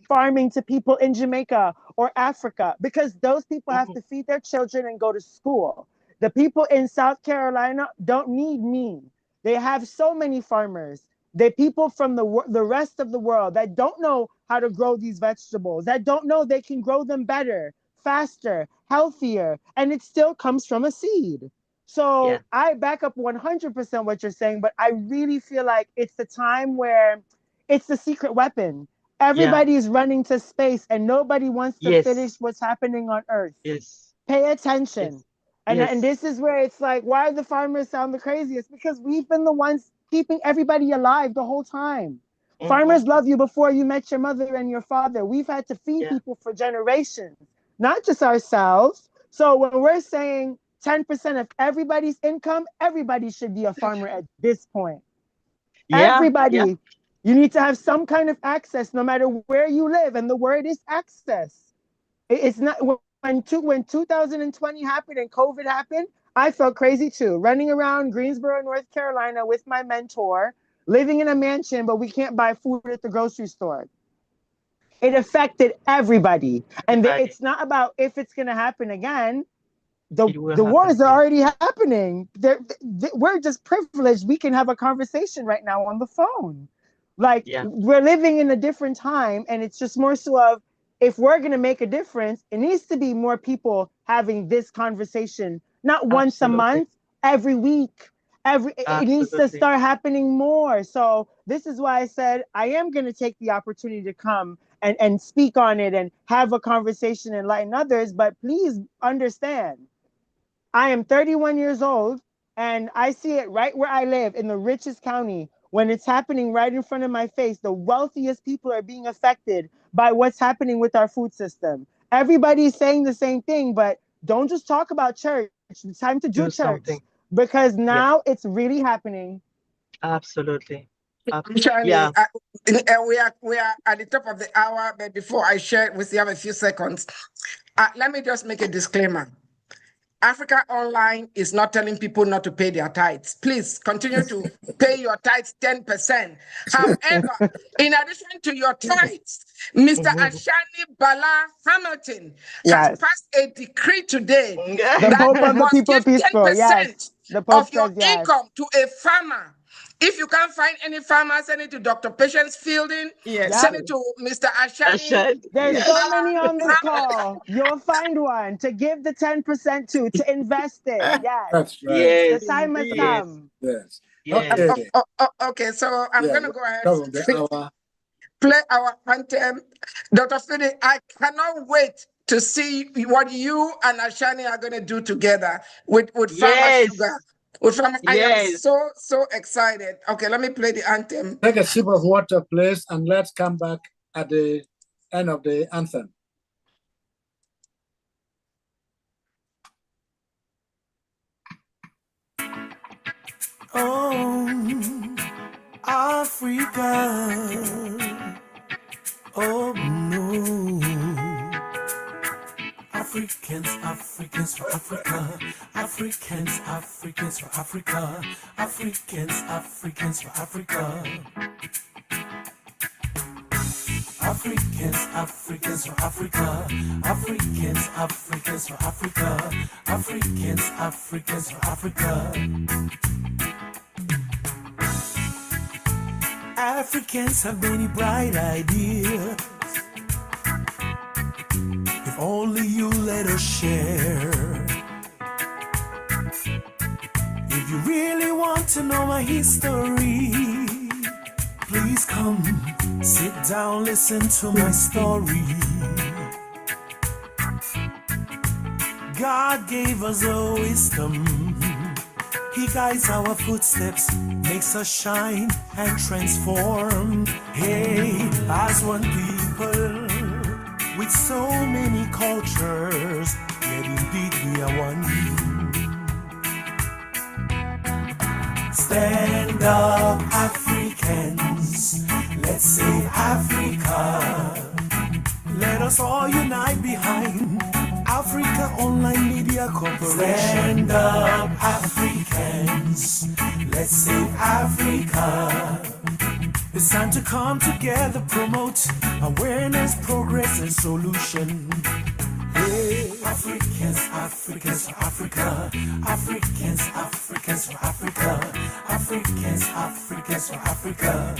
farming to people in Jamaica or Africa? Because those people have to feed their children and go to school. The people in South Carolina don't need me. They have so many farmers. They're people from the rest of the world that don't know how to grow these vegetables, that don't know they can grow them better, faster, healthier, and it still comes from a seed. So I back up 100% what you're saying, but I really feel like it's the time where it's the secret weapon. Everybody's running to space and nobody wants to finish what's happening on Earth. Yes. Pay attention. Yes. And, Yes. and this is where it's like, why the farmers sound the craziest? Because we've been the ones keeping everybody alive the whole time. Farmers love you before you met your mother and your father. We've had to feed people for generations, not just ourselves. So when we're saying 10% of everybody's income, everybody should be a farmer at this point. Everybody. You need to have some kind of access no matter where you live. And the word is access. It's not when 2020 happened and COVID happened, I felt crazy too. Running around Greensboro, North Carolina with my mentor, living in a mansion, but we can't buy food at the grocery store. It affected everybody. And it's not about if it's going to happen again. The wars are already happening. We're just privileged. We can have a conversation right now on the phone. Like we're living in a different time, and it's just more so of if we're going to make a difference, it needs to be more people having this conversation, not once a month, every week. It needs to start happening more. So this is why I said I am going to take the opportunity to come and speak on it and have a conversation and enlighten others. But please understand, I am 31 years old and I see it right where I live in the richest county when it's happening right in front of my face. The wealthiest people are being affected by what's happening with our food system. Everybody's saying the same thing, but don't just talk about church. It's time to do church something. Because now it's really happening. Absolutely. Shani, we are at the top of the hour, but before I share it with you, have a few seconds. Let me just make a disclaimer. Africa Online is not telling people not to pay their tithes. Please continue to pay your tithes 10%. However, in addition to your tithes, Mr. Ashani Bala Hamilton has passed a decree today that you must give 10% of your income to a farmer. If you can't find any farmer, send it to Dr. Patience Fielding. Send it to Mr. Ashani. There's so many on this call. You'll find one to give the 10% to invest in. Yes. That's right. The time has come. Yes. Okay. Okay, so I'm going to go ahead and play our anthem. Dr. Fielding, I cannot wait to see what you and Ashani are going to do together with Farmer Sugar. I am so excited. Okay, let me play the anthem. Take a sip of water, please, and let's come back at the end of the anthem. Oh, Africa. Oh no. Africans, Africans for Africa. Africans, Africans for Africa. Africans, Africans for Africa. Africans, Africans for Africa. Africans, Africans for Africa. Africans, Africans for Africa. Africans have many bright ideas. let us share. If you really want to know my history, please come, sit down, listen to my story. God gave us a wisdom. He guides our footsteps, makes us shine and transform. Hey, as one people, with so many cultures, yet indeed we are one. Stand up, Africans, let's save Africa. Let us all unite behind Africa Online Media Corporation. Stand up, Africans, let's save Africa. It's time to come together, promote awareness, progress, and solution. Hey, Africans, Africans for Africa. Africans, Africans for Africa. Africans, Africans for Africa.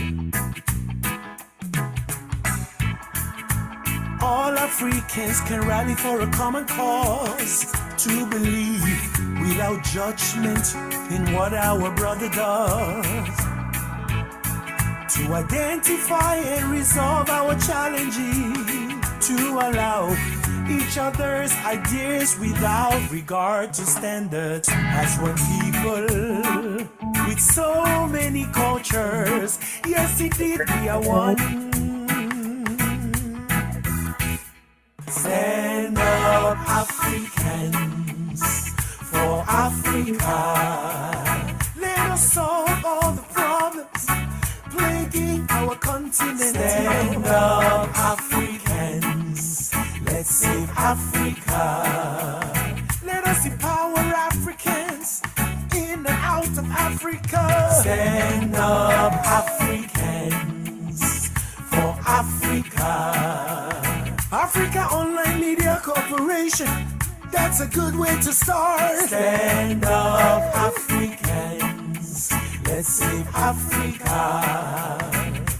All Africans can rally for a common cause, to believe without judgment in what our brother does, to identify and resolve our challenges, to allow each other's ideas without regard to standards, as one people with so many cultures. Yes, indeed, we are one. Stand up, Africans, for Africa. Let us solve all the problems plaguing our continent. Stand up, Africans, let's save Africa. Let us empower Africans in and out of Africa. Stand up, Africans, for Africa. Africa Online Media Corporation, that's a good way to start. Stand up, Africans, let's save Africa.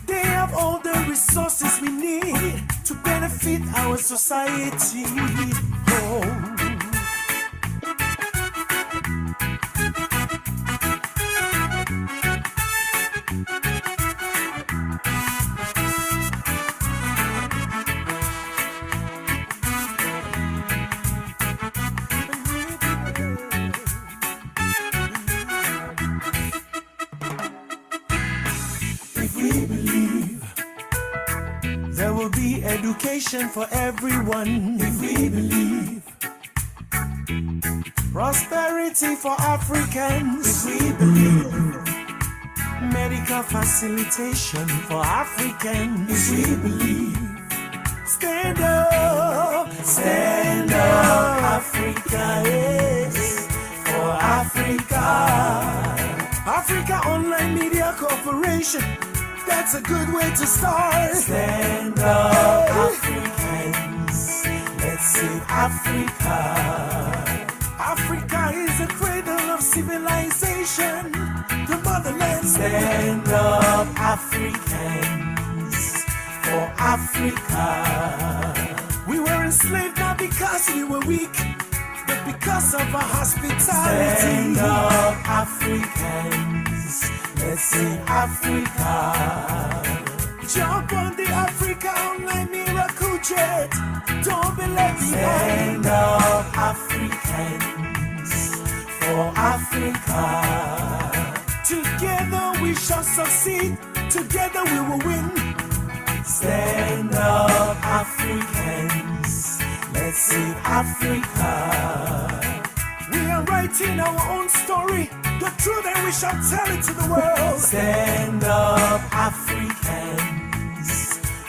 They have all the resources we need to benefit our society. Oh. Education for everyone, if we believe. Prosperity for Africans, if we believe. Medical facilitation for Africans, if we believe. Stand up, Africa, yes, for Africa. Africa Online Media Corporation, that's a good way to start. Stand up, Africans, let's save Africa. Africa is a cradle of civilization, the motherland. Stand up, Africans, for Africa. We were enslaved not because we were weak, but because of our hospitality. Stand up, Africans, let's save Africa. Jump on the Africa Online Miracle Jet. Don't be left behind. Stand up, Africans, for Africa. Together we shall succeed. Together we will win. Stand up, Africans, let's save Africa. We are writing our own story, the truth, and we shall tell it to the world. Stand up, Africans,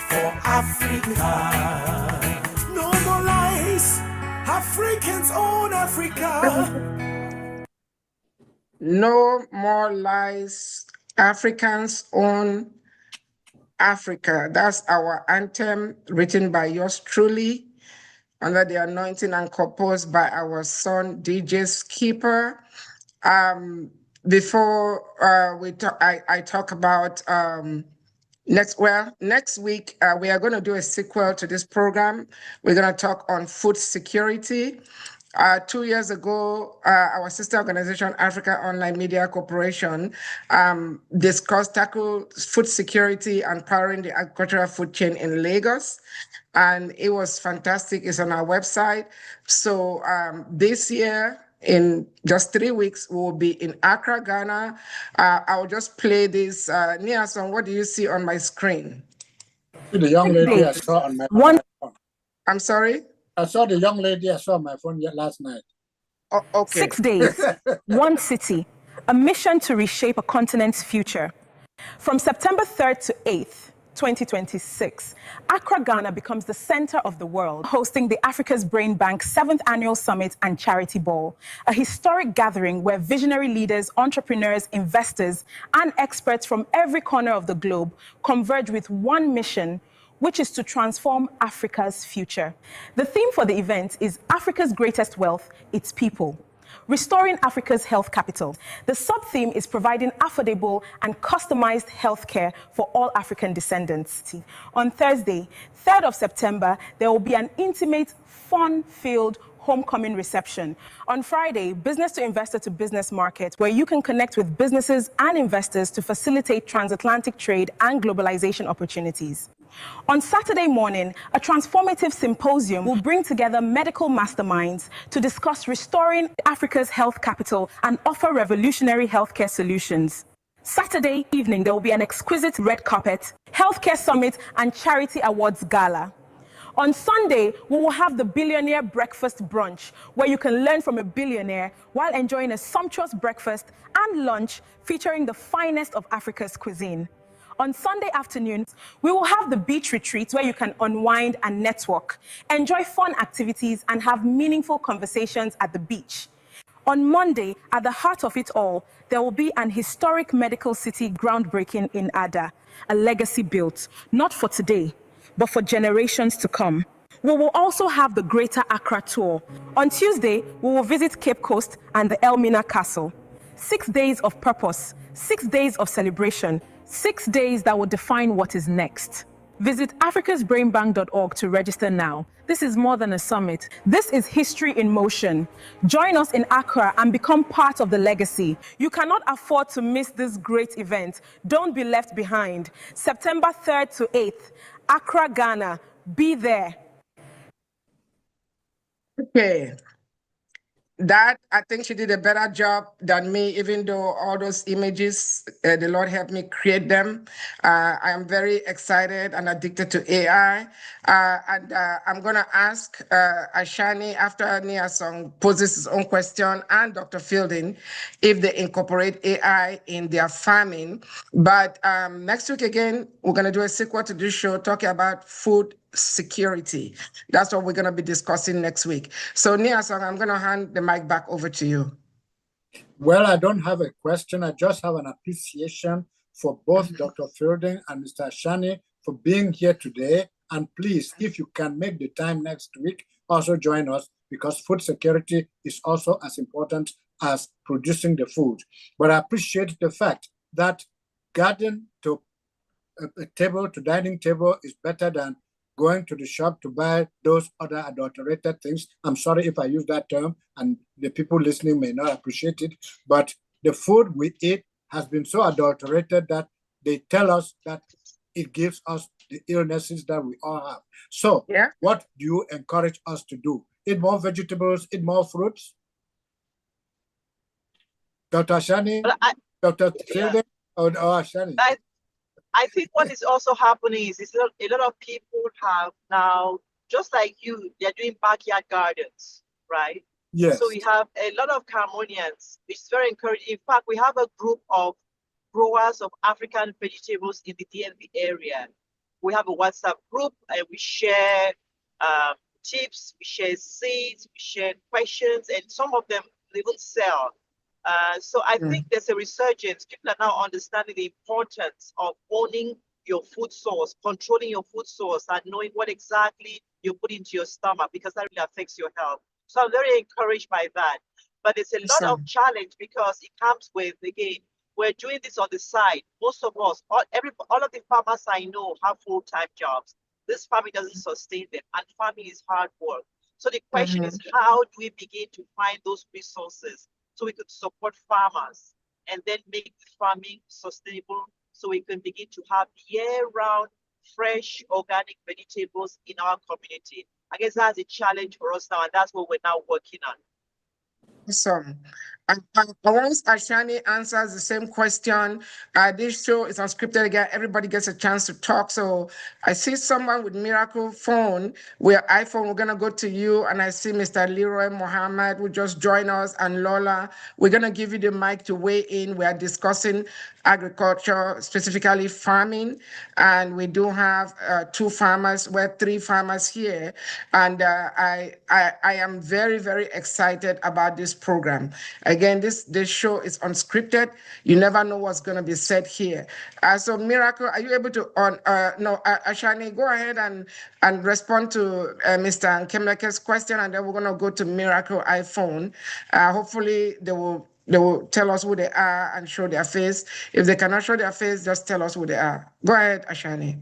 for Africa. No more lies. Africans own Africa. No more lies. Africans own Africa. That's our anthem, written by yours truly, under the anointing and composed by our son DJ Skipper. Before I talk about Next week, we are going to do a sequel to this program. We're going to talk on food security. 2 years ago, our sister organization, Africa Online Media Corporation, tackled food security and powering the agricultural food chain in Lagos. And it was fantastic. It's on our website. So this year, in just 3 weeks, we will be in Accra, Ghana. I will just play this. Niason, what do you see on my screen? The young lady I saw on my phone. I'm sorry? I saw the young lady I saw on my phone last night. Oh, okay. 6 days, one city, a mission to reshape a continent's future. From September 3rd to 8th, 2026, Accra, Ghana becomes the center of the world, hosting the Africa's Brain Bank's 7th Annual Summit and Charity Ball, a historic gathering where visionary leaders, entrepreneurs, investors, and experts from every corner of the globe converge with one mission, which is to transform Africa's future. The theme for the event is Africa's greatest wealth, its people. Restoring Africa's health capital. The sub-theme is providing affordable and customized healthcare for all African descendants. On Thursday, 3rd of September, there will be an intimate, fun-filled homecoming reception. On Friday, business to investor to business market, where you can connect with businesses and investors to facilitate transatlantic trade and globalization opportunities. On Saturday morning, a transformative symposium will bring together medical masterminds to discuss restoring Africa's health capital and offer revolutionary healthcare solutions. Saturday evening, there will be an exquisite red carpet, healthcare summit, and charity awards gala. On Sunday, we will have the Billionaire Breakfast Brunch, where you can learn from a billionaire while enjoying a sumptuous breakfast and lunch featuring the finest of Africa's cuisine. On Sunday afternoons, we will have the beach retreat where you can unwind and network, enjoy fun activities, and have meaningful conversations at the beach. On Monday, at the heart of it all, there will be an historic medical city groundbreaking in Ada, a legacy built, not for today, but for generations to come. We will also have the Greater Accra Tour. On Tuesday, we will visit Cape Coast and the Elmina Castle. 6 days of purpose, 6 days of celebration, 6 days that will define what is next. Visit africasbrainbank.org to register now. This is more than a summit. This is history in motion. Join us in Accra and become part of the legacy. You cannot afford to miss this great event. Don't be left behind. September 3rd to 8th, Accra, Ghana. Be there. Okay. That, I think she did a better job than me, even though all those images, the Lord helped me create them. I am very excited and addicted to AI. I'm going to ask Ashani, after Nia Song poses his own question, and Dr. Fielding, if they incorporate AI in their farming. But next week, again, we're going to do a sequel to this show talking about food security. That's what we're going to be discussing next week. So Niasong, I'm going to hand the mic back over to you. Well, I don't have a question. I just have an appreciation for both Dr. Fielding and Mr. Ashani for being here today. And please, if you can make the time next week, also join us, because food security is also as important as producing the food. But I appreciate the fact that garden to a table, to dining table, is better than going to the shop to buy those other adulterated things. I'm sorry if I use that term, and the people listening may not appreciate it, but the food we eat has been so adulterated that they tell us that it gives us the illnesses that we all have. So what do you encourage us to do? Eat more vegetables, eat more fruits? Dr. Ashani, Dr. Fielding, or Ashani? I think what is also happening is a lot of people have now, just like you, they're doing backyard gardens, right? Yes. So we have a lot of Cameroonians, which is very encouraging. In fact, we have a group of growers of African vegetables in the DMV area. We have a WhatsApp group, and we share tips, we share seeds, we share questions, and some of them even sell. So I think there's a resurgence. People are now understanding the importance of owning your food source, controlling your food source, and knowing what exactly you put into your stomach, because that really affects your health. So I'm very encouraged by that. But it's a lot of challenge, because it comes with, again, we're doing this on the side. Most of us, all of the farmers I know have full-time jobs. This farming doesn't sustain them, and farming is hard work. So the question is, how do we begin to find those resources so we could support farmers and then make the farming sustainable so we can begin to have year-round fresh organic vegetables in our community? I guess that's a challenge for us now, and that's what we're now working on. Awesome. Once Ashani answers the same question, this show is unscripted again. Everybody gets a chance to talk. So I see someone with Miracle phone. We're iPhone. We're gonna go to you, and I see Mr. Leroy Mohammed who just joined us, and Lola. We're gonna give you the mic to weigh in. We are discussing agriculture, specifically farming, and we do have two farmers. We're three farmers here, and I am very, very excited about this program. Again, this show is unscripted. You never know what's going to be said here. So, Miracle, are you able to Ashani, go ahead and respond to Mr. Nkemleke's question, and then we're going to go to Miracle iPhone. Hopefully, they will tell us who they are and show their face. If they cannot show their face, just tell us who they are. Go ahead, Ashani.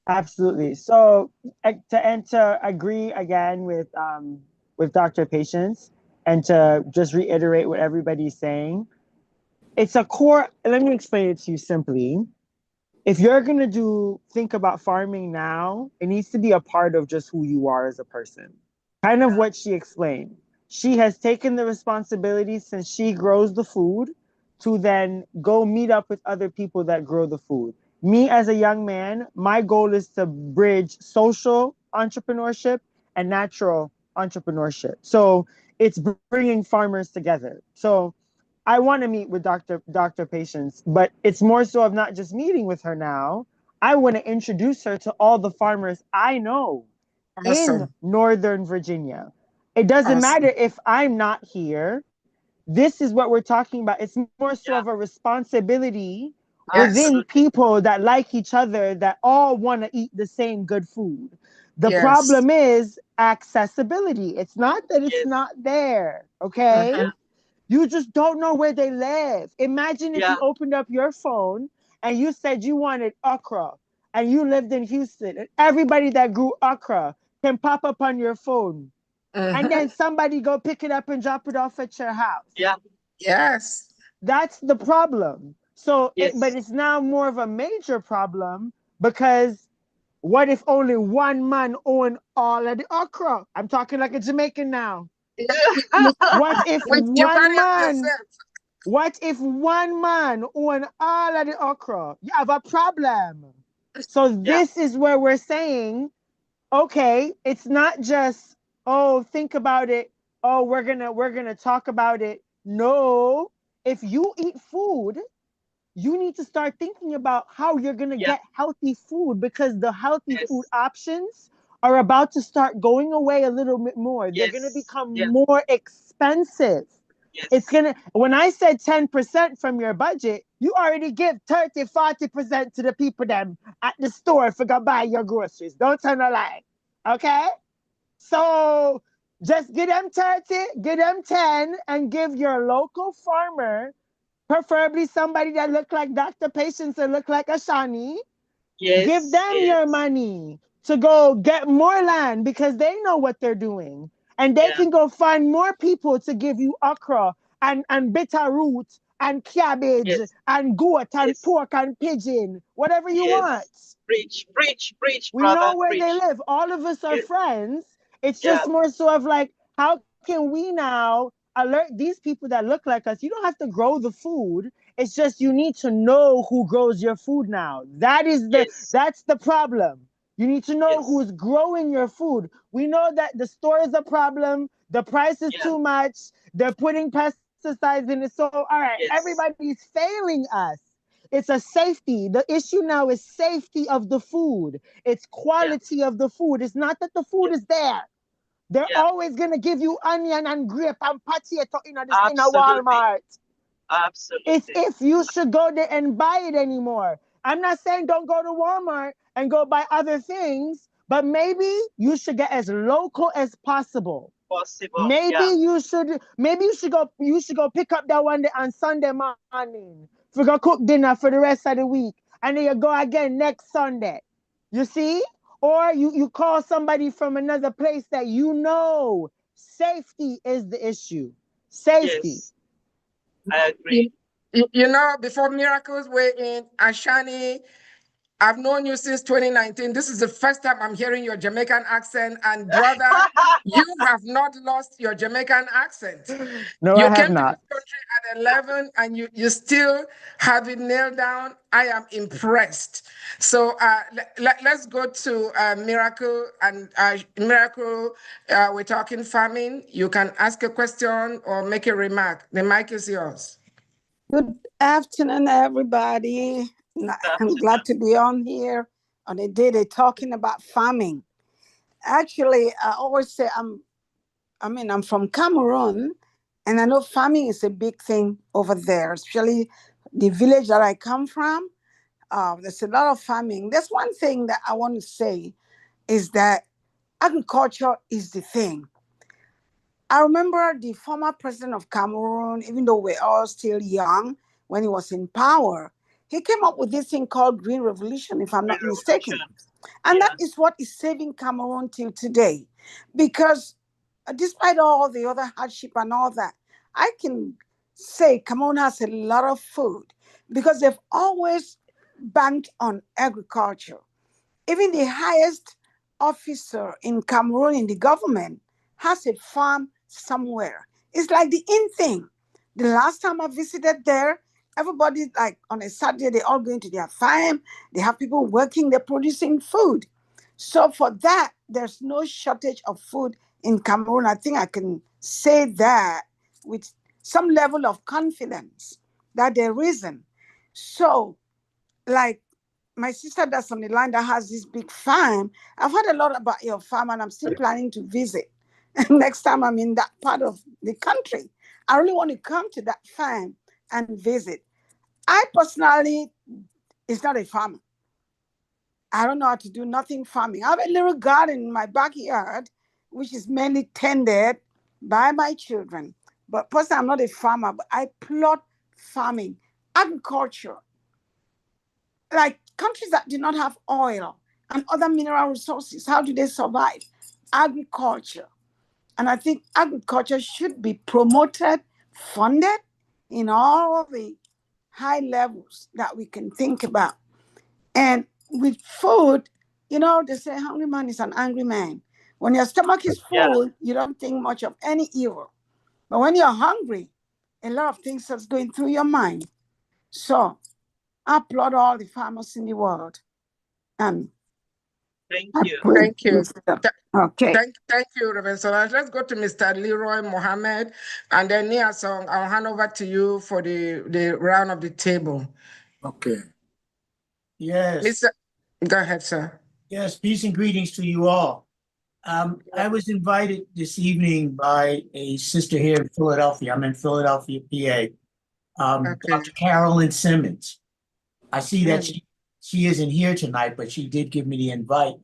Absolutely. So to agree again with Dr. Patience, and to just reiterate what everybody's saying, it's a core. Let me explain it to you simply. If you're gonna think about farming now, it needs to be a part of just who you are as a person. Kind of what she explained. She has taken the responsibility since she grows the food to then go meet up with other people that grow the food. Me as a young man, my goal is to bridge social entrepreneurship and natural entrepreneurship. So it's bringing farmers together. So I want to meet with Dr. Patience, but it's more so of not just meeting with her now. I want to introduce her to all the farmers I know in Northern Virginia. It doesn't matter if I'm not here. This is what we're talking about. It's more so of a responsibility within people that like each other, that all want to eat the same good food. The problem is accessibility. It's not that it's not there, okay? You just don't know where they live. Imagine if you opened up your phone and you said you wanted okra and you lived in Houston, and everybody that grew okra can pop up on your phone. And then somebody go pick it up and drop it off at your house. Yeah. Yes. That's the problem. So, but it's now more of a major problem, because what if only one man owned all of the okra? I'm talking like a Jamaican now. What if one man own all of the okra? You have a problem. So this is where we're saying, okay, it's not just, think about it. We're gonna talk about it. No, if you eat food, you need to start thinking about how you're gonna get healthy food, because the healthy food options are about to start going away a little bit more. They're gonna become more expensive. It's gonna, when I said 10% from your budget, you already give 30-40% to the people them at the store for go buy your groceries. Don't tell no lie. Okay? So just give them 30, give them 10, and give your local farmer, preferably somebody that look like Dr. Patience and look like Ashani. Give them your money to go get more land, because they know what they're doing. And they can go find more people to give you okra and bitter root and cabbage and goat and pork and pigeon, whatever you want. Preach, We brother, know where they live. All of us are friends. It's just more so of like, how can we now alert these people that look like us? You don't have to grow the food. It's just you need to know who grows your food now. That's the problem. You need to know who's growing your food. We know that the store is a problem. The price is too much. They're putting pesticides in it. So, all right, everybody's failing us. It's a safety. The issue now is safety of the food. It's quality of the food. It's not that the food is there. They're always going to give you onion and grape and potato in a Walmart. Absolutely. It's if you should go there and buy it anymore. I'm not saying don't go to Walmart and go buy other things, but maybe you should get as local as possible. Maybe you should go pick up that one day on Sunday morning We're gonna cook dinner for the rest of the week. And then you go again next Sunday. You see? Or you call somebody from another place that you know. Safety is the issue. Safety. Yes, I agree. You know, before miracles were in Ashani, I've known you since 2019. This is the first time I'm hearing your Jamaican accent. And brother, you have not lost your Jamaican accent. No, You I have came to not. this country at 11 and you still have it nailed down. I am impressed. So let's go to Miracle. And Miracle, we're talking farming. You can ask a question or make a remark. The mic is yours. Good afternoon, everybody. I'm glad to be on here on a day they're talking about farming. Actually, I always say I'm from Cameroon, and I know farming is a big thing over there, especially the village that I come from. There's a lot of farming. There's one thing that I want to say is that agriculture is the thing. I remember the former president of Cameroon, even though we're all still young, when he was in power, he came up with this thing called Green Revolution, if I'm not mistaken. And that is what is saving Cameroon till today. Because despite all the other hardship and all that, I can say Cameroon has a lot of food because they've always banked on agriculture. Even the highest officer in Cameroon in the government has a farm somewhere. It's like the in thing. The last time I visited there, everybody, like on a Saturday, they all go into their farm. They have people working, they're producing food. So for that, there's no shortage of food in Cameroon. I think I can say that with some level of confidence that there isn't. So, like my sister that's on the line that has this big farm, I've heard a lot about your farm and I'm still planning to visit. Next time I'm in that part of the country, I really want to come to that farm and visit. I personally is not a farmer. I don't know how to do nothing farming. I have a little garden in my backyard, which is mainly tended by my children. But personally, I'm not a farmer, but I plot farming, agriculture. Like countries that do not have oil and other mineral resources, how do they survive? Agriculture. And I think agriculture should be promoted, funded in all the high levels that we can think about. And with food, you know, they say hungry man is an angry man. When your stomach is full, you don't think much of any evil. But when you're hungry, a lot of things are going through your mind. So I applaud all the farmers in the world. And Thank I you. pray Thank you. with them. Okay. Thank you, Reverend Solange. Let's go to Mr. Leroy Mohammed and then Nia Song. I'll hand over to you for the round of the table. Okay. Yes. Go ahead, sir. Yes, peace and greetings to you all. I was invited this evening by a sister here in Philadelphia. I'm in Philadelphia, PA. Dr. Carolyn Simmons. I see that she isn't here tonight, but she did give me the invite.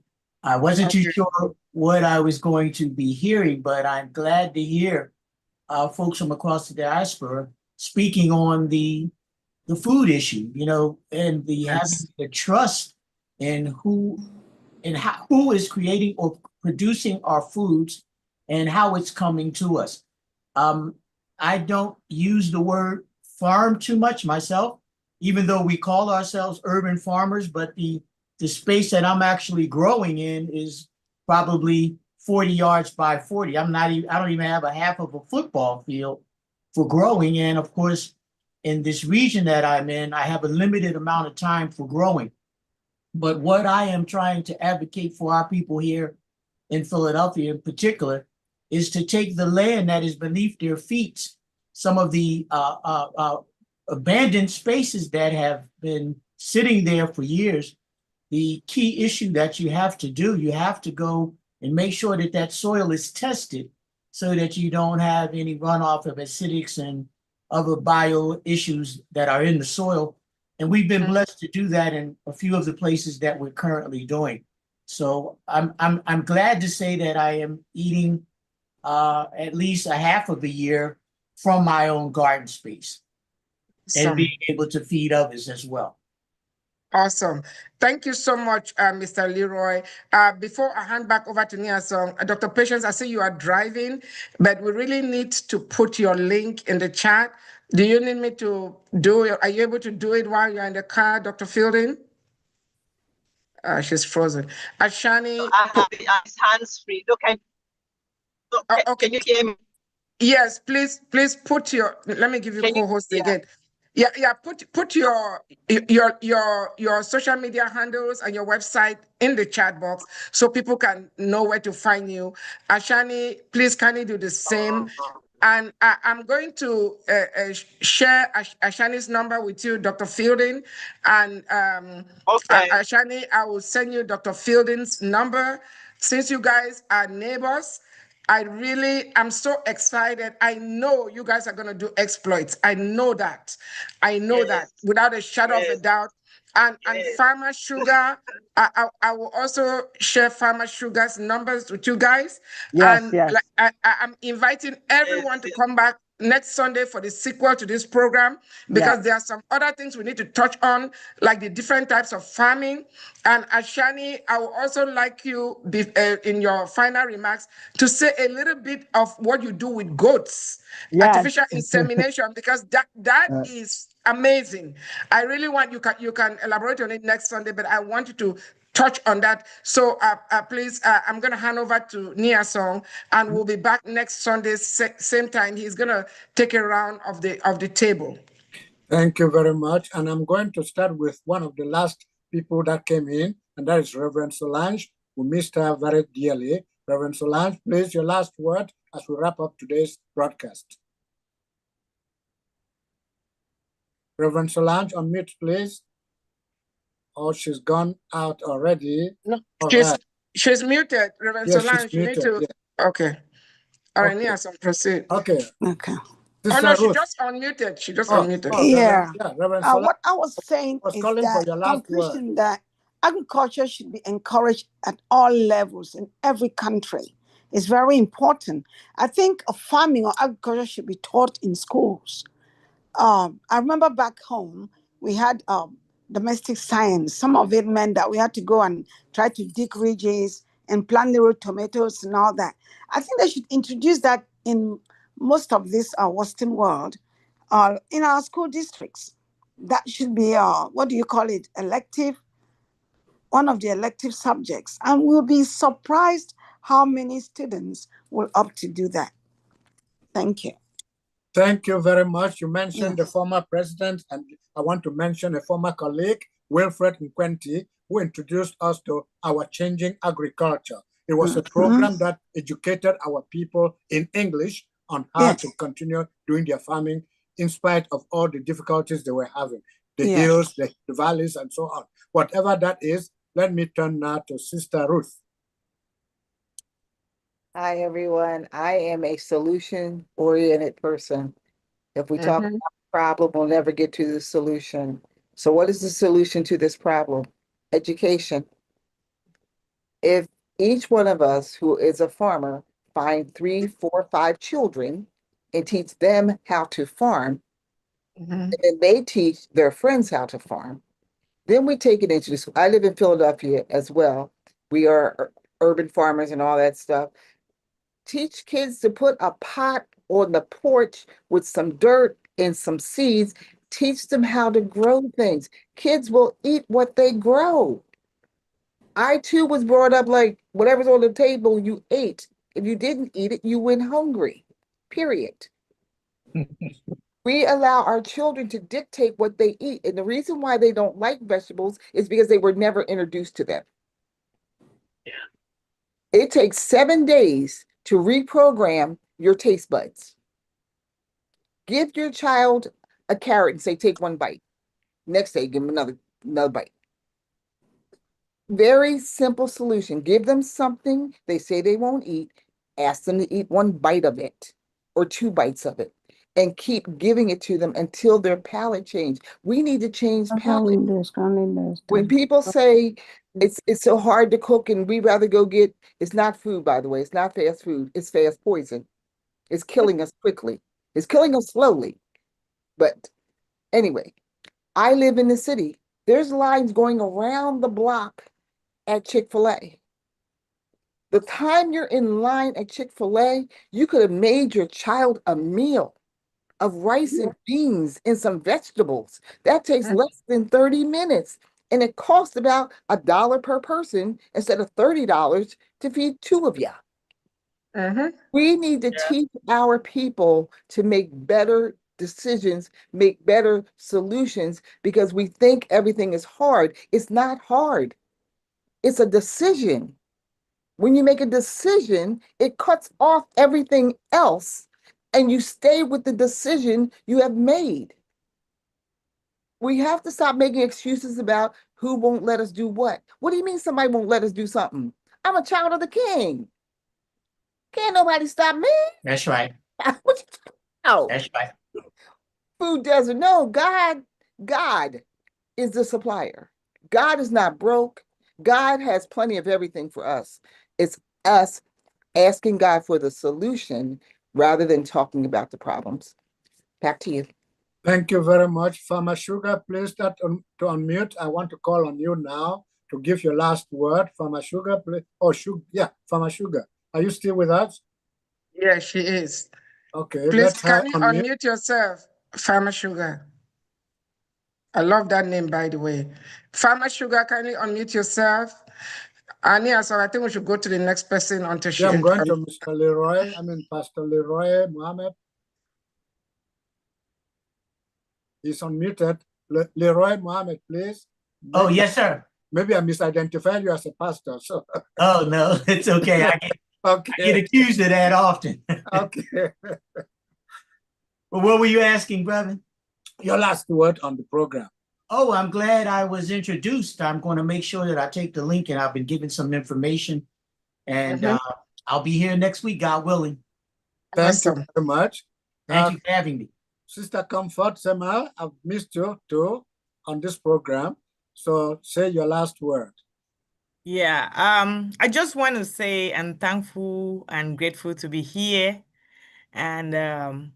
I wasn't too sure what I was going to be hearing, but I'm glad to hear folks from across the diaspora speaking on the food issue, you know, and having the trust in who is creating or producing our foods and how it's coming to us. I don't use the word farm too much myself, even though we call ourselves urban farmers, but the space that I'm actually growing in is probably 40 yards by 40. I don't even have a half of a football field for growing. And of course, in this region that I'm in, I have a limited amount of time for growing. But what I am trying to advocate for our people here in Philadelphia in particular is to take the land that is beneath their feet, some of the abandoned spaces that have been sitting there for years. The key issue that you have to go and make sure that that soil is tested so that you don't have any runoff of acidics and other bio issues that are in the soil. And we've been blessed to do that in a few of the places that we're currently doing. So I'm glad to say that I am eating at least a half of the year from my own garden space. Awesome. being able to feed others as well. Awesome. Thank you so much, Mr. Leroy. Before I hand back over to Niasong, Dr. Patience, I see you are driving, but we really need to put your link in the chat. Do you need me to do it? Are you able to do it while you're in the car, Dr. Fielding? She's frozen. Ashani. I have it's hands-free. Look, Okay. Can you hear me? Yes, please put your. Let me give you co-host again. Yeah. Put your social media handles and your website in the chat box so people can know where to find you. Ashani, please kindly do the same. And I'm going to share Ashani's number with you, Dr. Fielding. And Ashani, I will send you Dr. Fielding's number. Since you guys are neighbors, I'm so excited. I know you guys are going to do exploits. I know that. That without a shadow of a doubt. And Farmer Sugar, I will also share Farmer Sugar's numbers with you guys. Yes, And I'm inviting everyone to come back next Sunday for the sequel to this program, because there are some other things we need to touch on, like the different types of farming. And Ashani, I would also like you, in your final remarks, to say a little bit of what you do with goats, artificial insemination, because that is amazing. I really want you can elaborate on it next Sunday, but I want you to touch on that. So please, I'm going to hand over to Niasong, and we'll be back next Sunday, same time. He's going to take a round of the table. Thank you very much. And I'm going to start with one of the last people that came in, and that is Reverend Solange. We missed her very dearly. Reverend Solange, please, your last word as we wrap up today's broadcast. Reverend Solange, unmute, please. Oh, she's gone out already. No, right. she's muted. Reverend Solange, you need to. Okay. All right, Niasong, proceed. Okay. Oh no, she just unmuted. She just unmuted. Reverend what I was saying is that I'm pushing that agriculture should be encouraged at all levels in every country. It's very important. I think farming or agriculture should be taught in schools. I remember back home, we had domestic science. Some of it meant that we had to go and try to dig ridges and plant little tomatoes and all that. I think they should introduce that in most of this Western world, in our school districts. That should be, elective, one of the elective subjects. And we'll be surprised how many students will opt to do that. Thank you. Thank you very much. You mentioned the former president, and I want to mention a former colleague, Wilfred Nkwenti, who introduced us to our changing agriculture. It was a program that educated our people in English on how to continue doing their farming in spite of all the difficulties they were having, the hills, the valleys, and so on. Whatever that is, let me turn now to Sister Ruth. Hi, everyone. I am a solution-oriented person. If we talk about the problem, we'll never get to the solution. So what is the solution to this problem? Education. If each one of us who is a farmer find 3, 4, 5 children and teach them how to farm, and then they teach their friends how to farm, then we take it into the school. I live in Philadelphia as well. We are urban farmers and all that stuff. Teach kids to put a pot on the porch with some dirt and some seeds. Teach them how to grow things. Kids will eat what they grow. I too was brought up like whatever's on the table, you ate. If you didn't eat it, you went hungry, period. We allow our children to dictate what they eat. And the reason why they don't like vegetables is because they were never introduced to them. It takes 7 days to reprogram your taste buds. Give your child a carrot and say, take 1 bite. Next day, give them another bite. Very simple solution. Give them something they say they won't eat. Ask them to eat 1 bite of it or 2 bites of it, and keep giving it to them until their palate change. We need to change palate. When people say it's so hard to cook and we rather go get, it's not food, by the way. It's not fast food. It's fast poison. It's killing us quickly. It's killing us slowly. But Anyway, I live in the city. There's lines going around the block at Chick-fil-A. The time you're in line at Chick-fil-A, you could have made your child a meal of rice and beans and some vegetables. That takes less than 30 minutes. And it costs about $1 per person instead of $30 to feed two of you. We need to teach our people to make better decisions, make better solutions, because we think everything is hard. It's not hard. It's a decision. When you make a decision, it cuts off everything else and you stay with the decision you have made. We have to stop making excuses about who won't let us do what. What do you mean somebody won't let us do something? I'm a child of the king. Can't nobody stop me. That's right. What you talking about? That's right. Food desert. No, God is the supplier. God is not broke. God has plenty of everything for us. It's us asking God for the solution rather than talking about the problems. Back to you. Thank you very much. Farmer Sugar, please start to unmute. I want to call on you now to give your last word. Farmer Sugar, please. Oh, Sugar. Yeah, Farmer Sugar. Are you still with us? Yeah, she is. Okay, Please, let her can you unmute. unmute yourself, Farmer Sugar? I love that name, by the way. Farmer Sugar, can you unmute yourself? Ania, so I think we should go to the next person until she. Yeah, I'm going to Mr. Leroy. Pastor Leroy Mohammed. He's unmuted. Leroy Mohammed, please. Oh, yes, sir. Maybe I misidentified you as a pastor. So. Oh, no, it's okay. I get accused of that often. Okay. Well, what were you asking, brother? Your last word on the program. Oh, I'm glad I was introduced. I'm going to make sure that I take the link, and I've been given some information. And I'll be here next week, God willing. Thank you very much. Thank you for having me. Sister Comfort Sema, I've missed you too on this program. So say your last word. Yeah, I just want to say I'm thankful and grateful to be here. And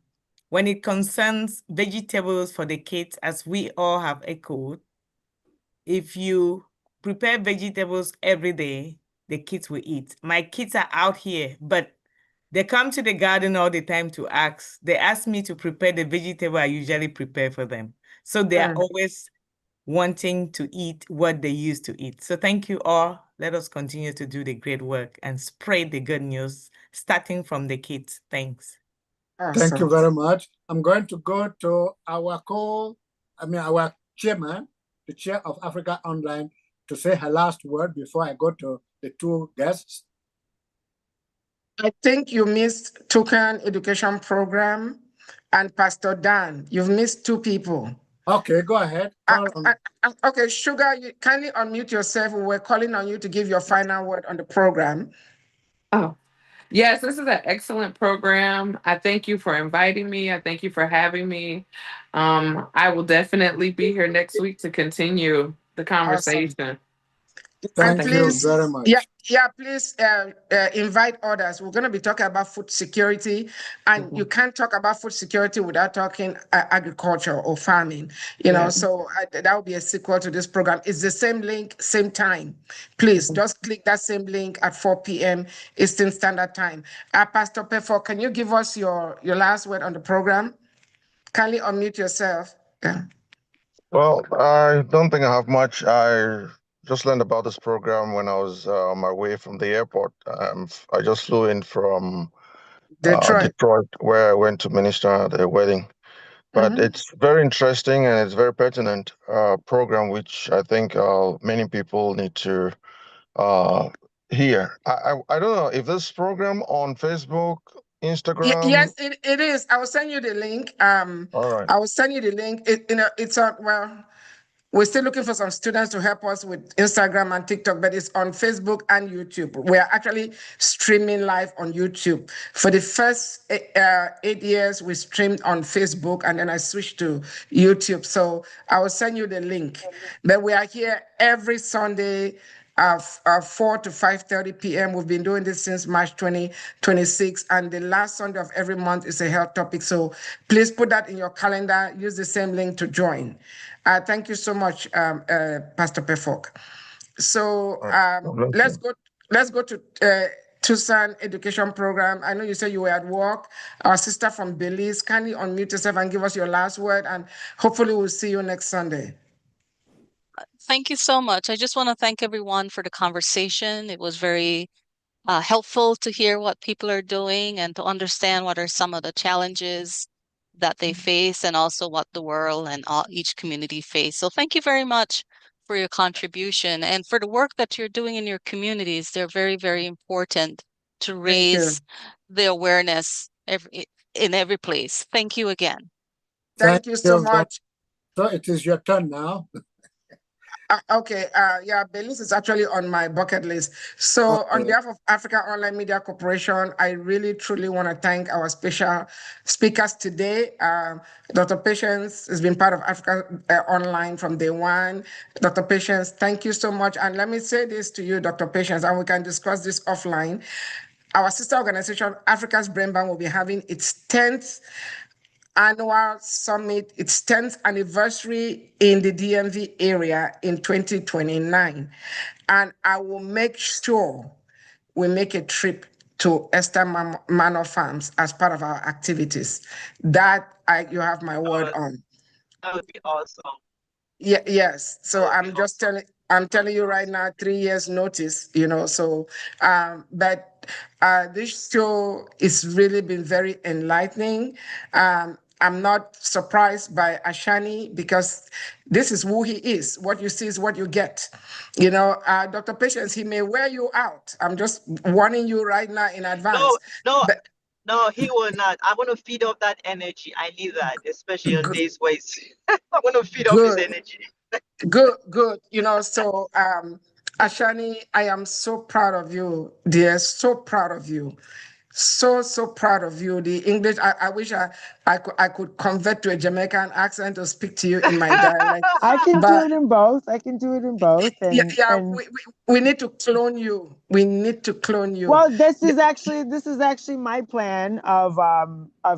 when it concerns vegetables for the kids, as we all have echoed, if you prepare vegetables every day, the kids will eat. My kids are out here, but they come to the garden all the time to ask. They ask me to prepare the vegetable I usually prepare for them. So they are always wanting to eat what they used to eat. So thank you all. Let us continue to do the great work and spread the good news, starting from the kids. Thanks. Awesome. Thank you very much. I'm going to go to our chairman, the chair of Africa Online, to say her last word before I go to the two guests. I think you missed Toucan Education Program and Pastor Dan. You've missed two people. Okay, go ahead. Okay, Sugar, you kindly unmute yourself. We're calling on you to give your final word on the program. Oh, yes, this is an excellent program. I thank you for inviting me. I thank you for having me. I will definitely be here next week to continue the conversation. Awesome. Thank you very much. Yeah, please invite others. We're going to be talking about food security, and you can't talk about food security without talking agriculture or farming. You know, so that will be a sequel to this program. It's the same link, same time. Please just click that same link at 4 p.m. Eastern Standard Time. Pastor Pefo, can you give us your last word on the program? Kindly unmute yourself. Yeah. Well, I don't think I have much. I just learned about this program when I was on my way from the airport. I just flew in from Detroit, where I went to minister at a wedding. But it's very interesting and it's very pertinent program, which I think many people need to hear. I don't know if this program on Facebook, Instagram. Yes, it is. I will send you the link. All right. I will send you the link. It's on. Well, we're still looking for some students to help us with Instagram and TikTok, but it's on Facebook and YouTube. We are actually streaming live on YouTube. For the first 8 years, we streamed on Facebook, and then I switched to YouTube. So I will send you the link. But we are here every Sunday 4 to 5:30 p.m. We've been doing this since March 2026, and the last Sunday of every month is a health topic. So please put that in your calendar. Use the same link to join. Thank you so much, Pastor Pefok. So let's go to Tucson Education Program. I know you said you were at work. Our sister from Belize, kindly unmute yourself and give us your last word, and hopefully we'll see you next Sunday. Thank you so much. I just want to thank everyone for the conversation. It was very helpful to hear what people are doing and to understand what are some of the challenges that they face and also what the world and each community face. So thank you very much for your contribution and for the work that you're doing in your communities. They're very, very important to raise the awareness in every place. Thank you again. Thank you so much. So it is your turn now. Okay, yeah, Belize is actually on my bucket list. So on behalf of Africa Online Media Corporation, I really, truly want to thank our special speakers today. Dr. Patience has been part of Africa Online from day one. Dr. Patience, thank you so much. And let me say this to you, Dr. Patience, and we can discuss this offline. Our sister organization, Africa's Brain Bank, will be having its 10th annual summit, its 10th anniversary in the DMV area in 2029. And I will make sure we make a trip to Esther Manor Farms as part of our activities. That you have my word on. That would be awesome. Yeah, yes. So I'm just telling you right now, 3 years notice, so but this show is really been very enlightening. I'm not surprised by Ashani because this is who he is. What you see is what you get. Dr. Patience, he may wear you out. I'm just warning you right now in advance. No, he will not. I want to feed off that energy. I need that, especially on days where I want to feed off his energy. Good. So Ashani, I am so proud of you, dear. So proud of you. So proud of you. The English, I wish I could convert to a Jamaican accent to speak to you in my dialect. I can do it in both. And we need to clone you. Well, this is actually my plan of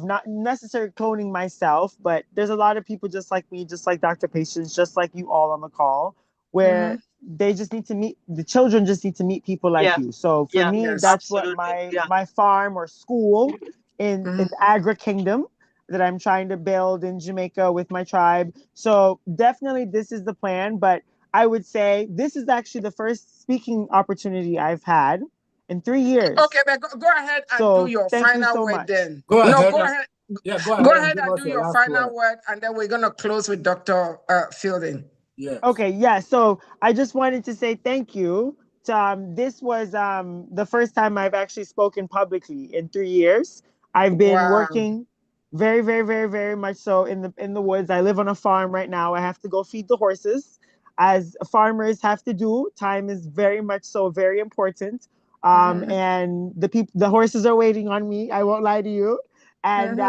not necessarily cloning myself, but there's a lot of people just like me, just like Dr. Patience, just like you all on the call, where they just need to meet, the children just need to meet people like you. So for me, that's what my farm or school in the Agri Kingdom that I'm trying to build in Jamaica with my tribe. So definitely this is the plan, but I would say this is actually the first speaking opportunity I've had in 3 years. Okay, but go ahead and do your final word then. Go ahead. Go ahead and do your final word, and then we're gonna close with Dr. Fielding. Yes. Okay, yeah. So I just wanted to say thank you. This was the first time I've actually spoken publicly in 3 years. I've been working very, very, very, very much so in the woods. I live on a farm right now. I have to go feed the horses, as farmers have to do. Time is very much so very important. And the horses are waiting on me. I won't lie to you. And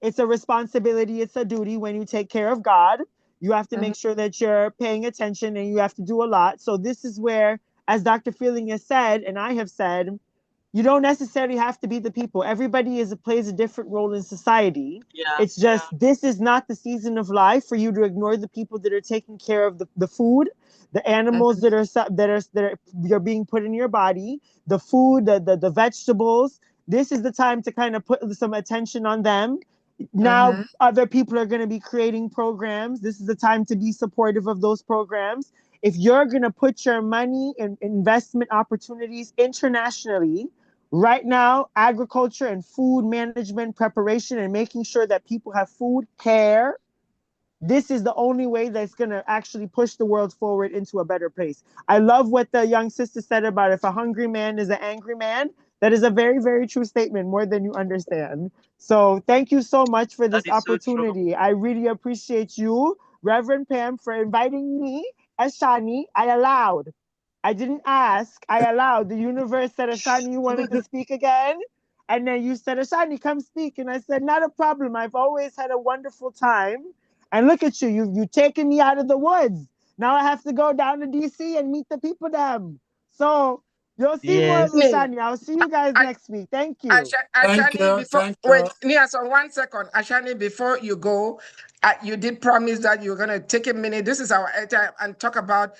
it's a responsibility. It's a duty when you take care of God. You have to make sure that you're paying attention, and you have to do a lot. So this is where, as Dr. Fielding has said, and I have said, you don't necessarily have to be the people. Everybody plays a different role in society. It's just this is not the season of life for you to ignore the people that are taking care of the food, the animals that are being put in your body, the food, the vegetables. This is the time to kind of put some attention on them. Now other people are going to be creating programs. This is the time to be supportive of those programs. If you're going to put your money in investment opportunities internationally, right now, agriculture and food management preparation and making sure that people have food, care, this is the only way that's going to actually push the world forward into a better place. I love what the young sister said about if a hungry man is an angry man. That is a very, very true statement, more than you understand. So thank you so much for this opportunity. I really appreciate you, Reverend Pam, for inviting me. Ashani, I allowed. I didn't ask. I allowed. The universe said, Ashani, you wanted to speak again? And then you said, Ashani, come speak. And I said, not a problem. I've always had a wonderful time. And look at you. You've taken me out of the woods. Now I have to go down to DC and meet the people them. So you'll see more of Yes. Ashani. I'll see you guys next week. Thank you. Thank Ashani, you. before Thank wait, you. Niason, 1 second. Ashani, before you go, you did promise that you're gonna take a minute. This is our airtime and talk about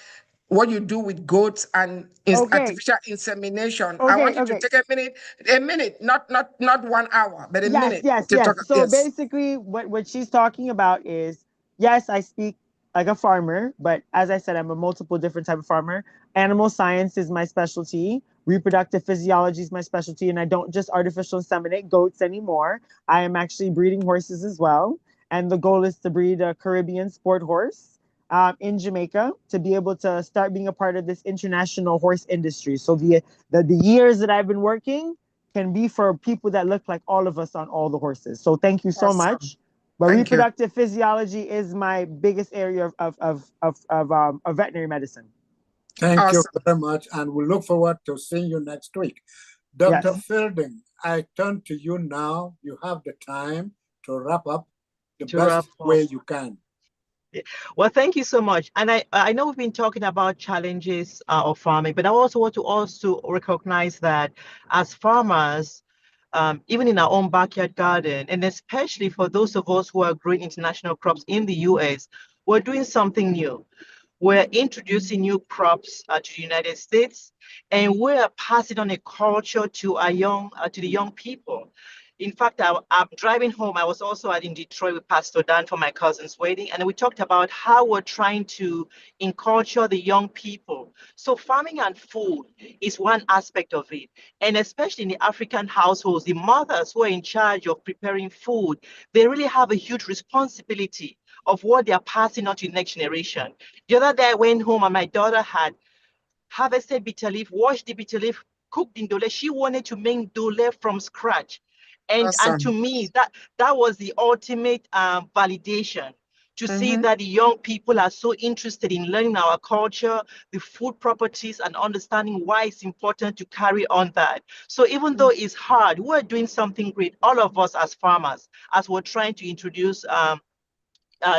what you do with goats and Okay. artificial insemination. I want you to Okay. take a minute, not 1 hour, but a minute Yes. to talk. So Yes. basically, what she's talking about is, yes, I speak like a farmer, but as I said, I'm a multiple different type of farmer. Animal science is my specialty. Reproductive physiology is my specialty, and I don't just artificial inseminate goats anymore. I am actually breeding horses as well, and the goal is to breed a Caribbean sport horse in Jamaica to be able to start being a part of this international horse industry. So the years that I've been working can be for people that look like all of us on all the horses. So thank you so Awesome. much. But Thank you. reproductive physiology is my biggest area of veterinary medicine. Thank you Awesome. very much, and we look forward to seeing you next week. Dr. Yes. Fielding, I turn to you now. You have the time to wrap up the To best wrap up. way you can. Well, thank you so much. And I know we've been talking about challenges of farming, but I also want to also recognize that as farmers, even in our own backyard garden, and especially for those of us who are growing international crops in the US, we're doing something new. We're introducing new crops to the United States, and we're passing on a culture to our to the young people. In fact, I'm driving home. I was also in Detroit with Pastor Dan for my cousin's wedding, and we talked about how we're trying to inculture the young people. So farming and food is one aspect of it. And especially in the African households, the mothers who are in charge of preparing food, they really have a huge responsibility of what they are passing on to the next generation. The other day I went home and my daughter had harvested bitter leaf, washed the bitter leaf, cooked indole. She wanted to make dole from scratch. And to me, that was the ultimate validation to see that the young people are so interested in learning our culture, the food properties, and understanding why it's important to carry on that. So even though it's hard, we're doing something great, all of us as farmers, as we're trying to introduce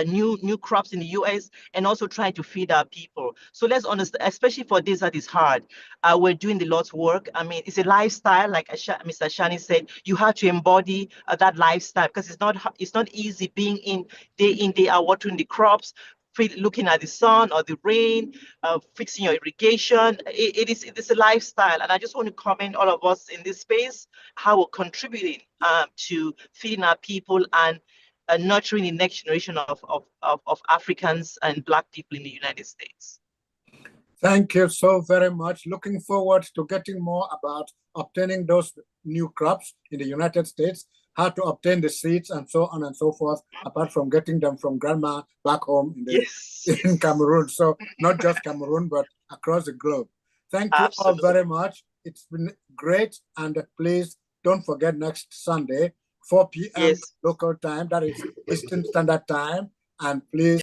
new crops in the US and also trying to feed our people. So let's understand, especially for this that is hard. We're doing the Lord's work. I mean, it's a lifestyle, like Mr. Ashani said. You have to embody that lifestyle because it's not easy being in, day out, watering the crops, looking at the sun or the rain, fixing your irrigation. It is a lifestyle, and I just want to commend all of us in this space how we're contributing to feeding our people and nurturing the next generation of Africans and Black people in the United States. Thank you so very much. Looking forward to getting more about obtaining those new crops in the United States, how to obtain the seeds and so on and so forth, apart from getting them from grandma back home in Cameroon. So not just Cameroon, but across the globe. Thank you all very much. It's been great. And please don't forget next Sunday, 4 p.m. local time, that is Eastern Standard Time. And please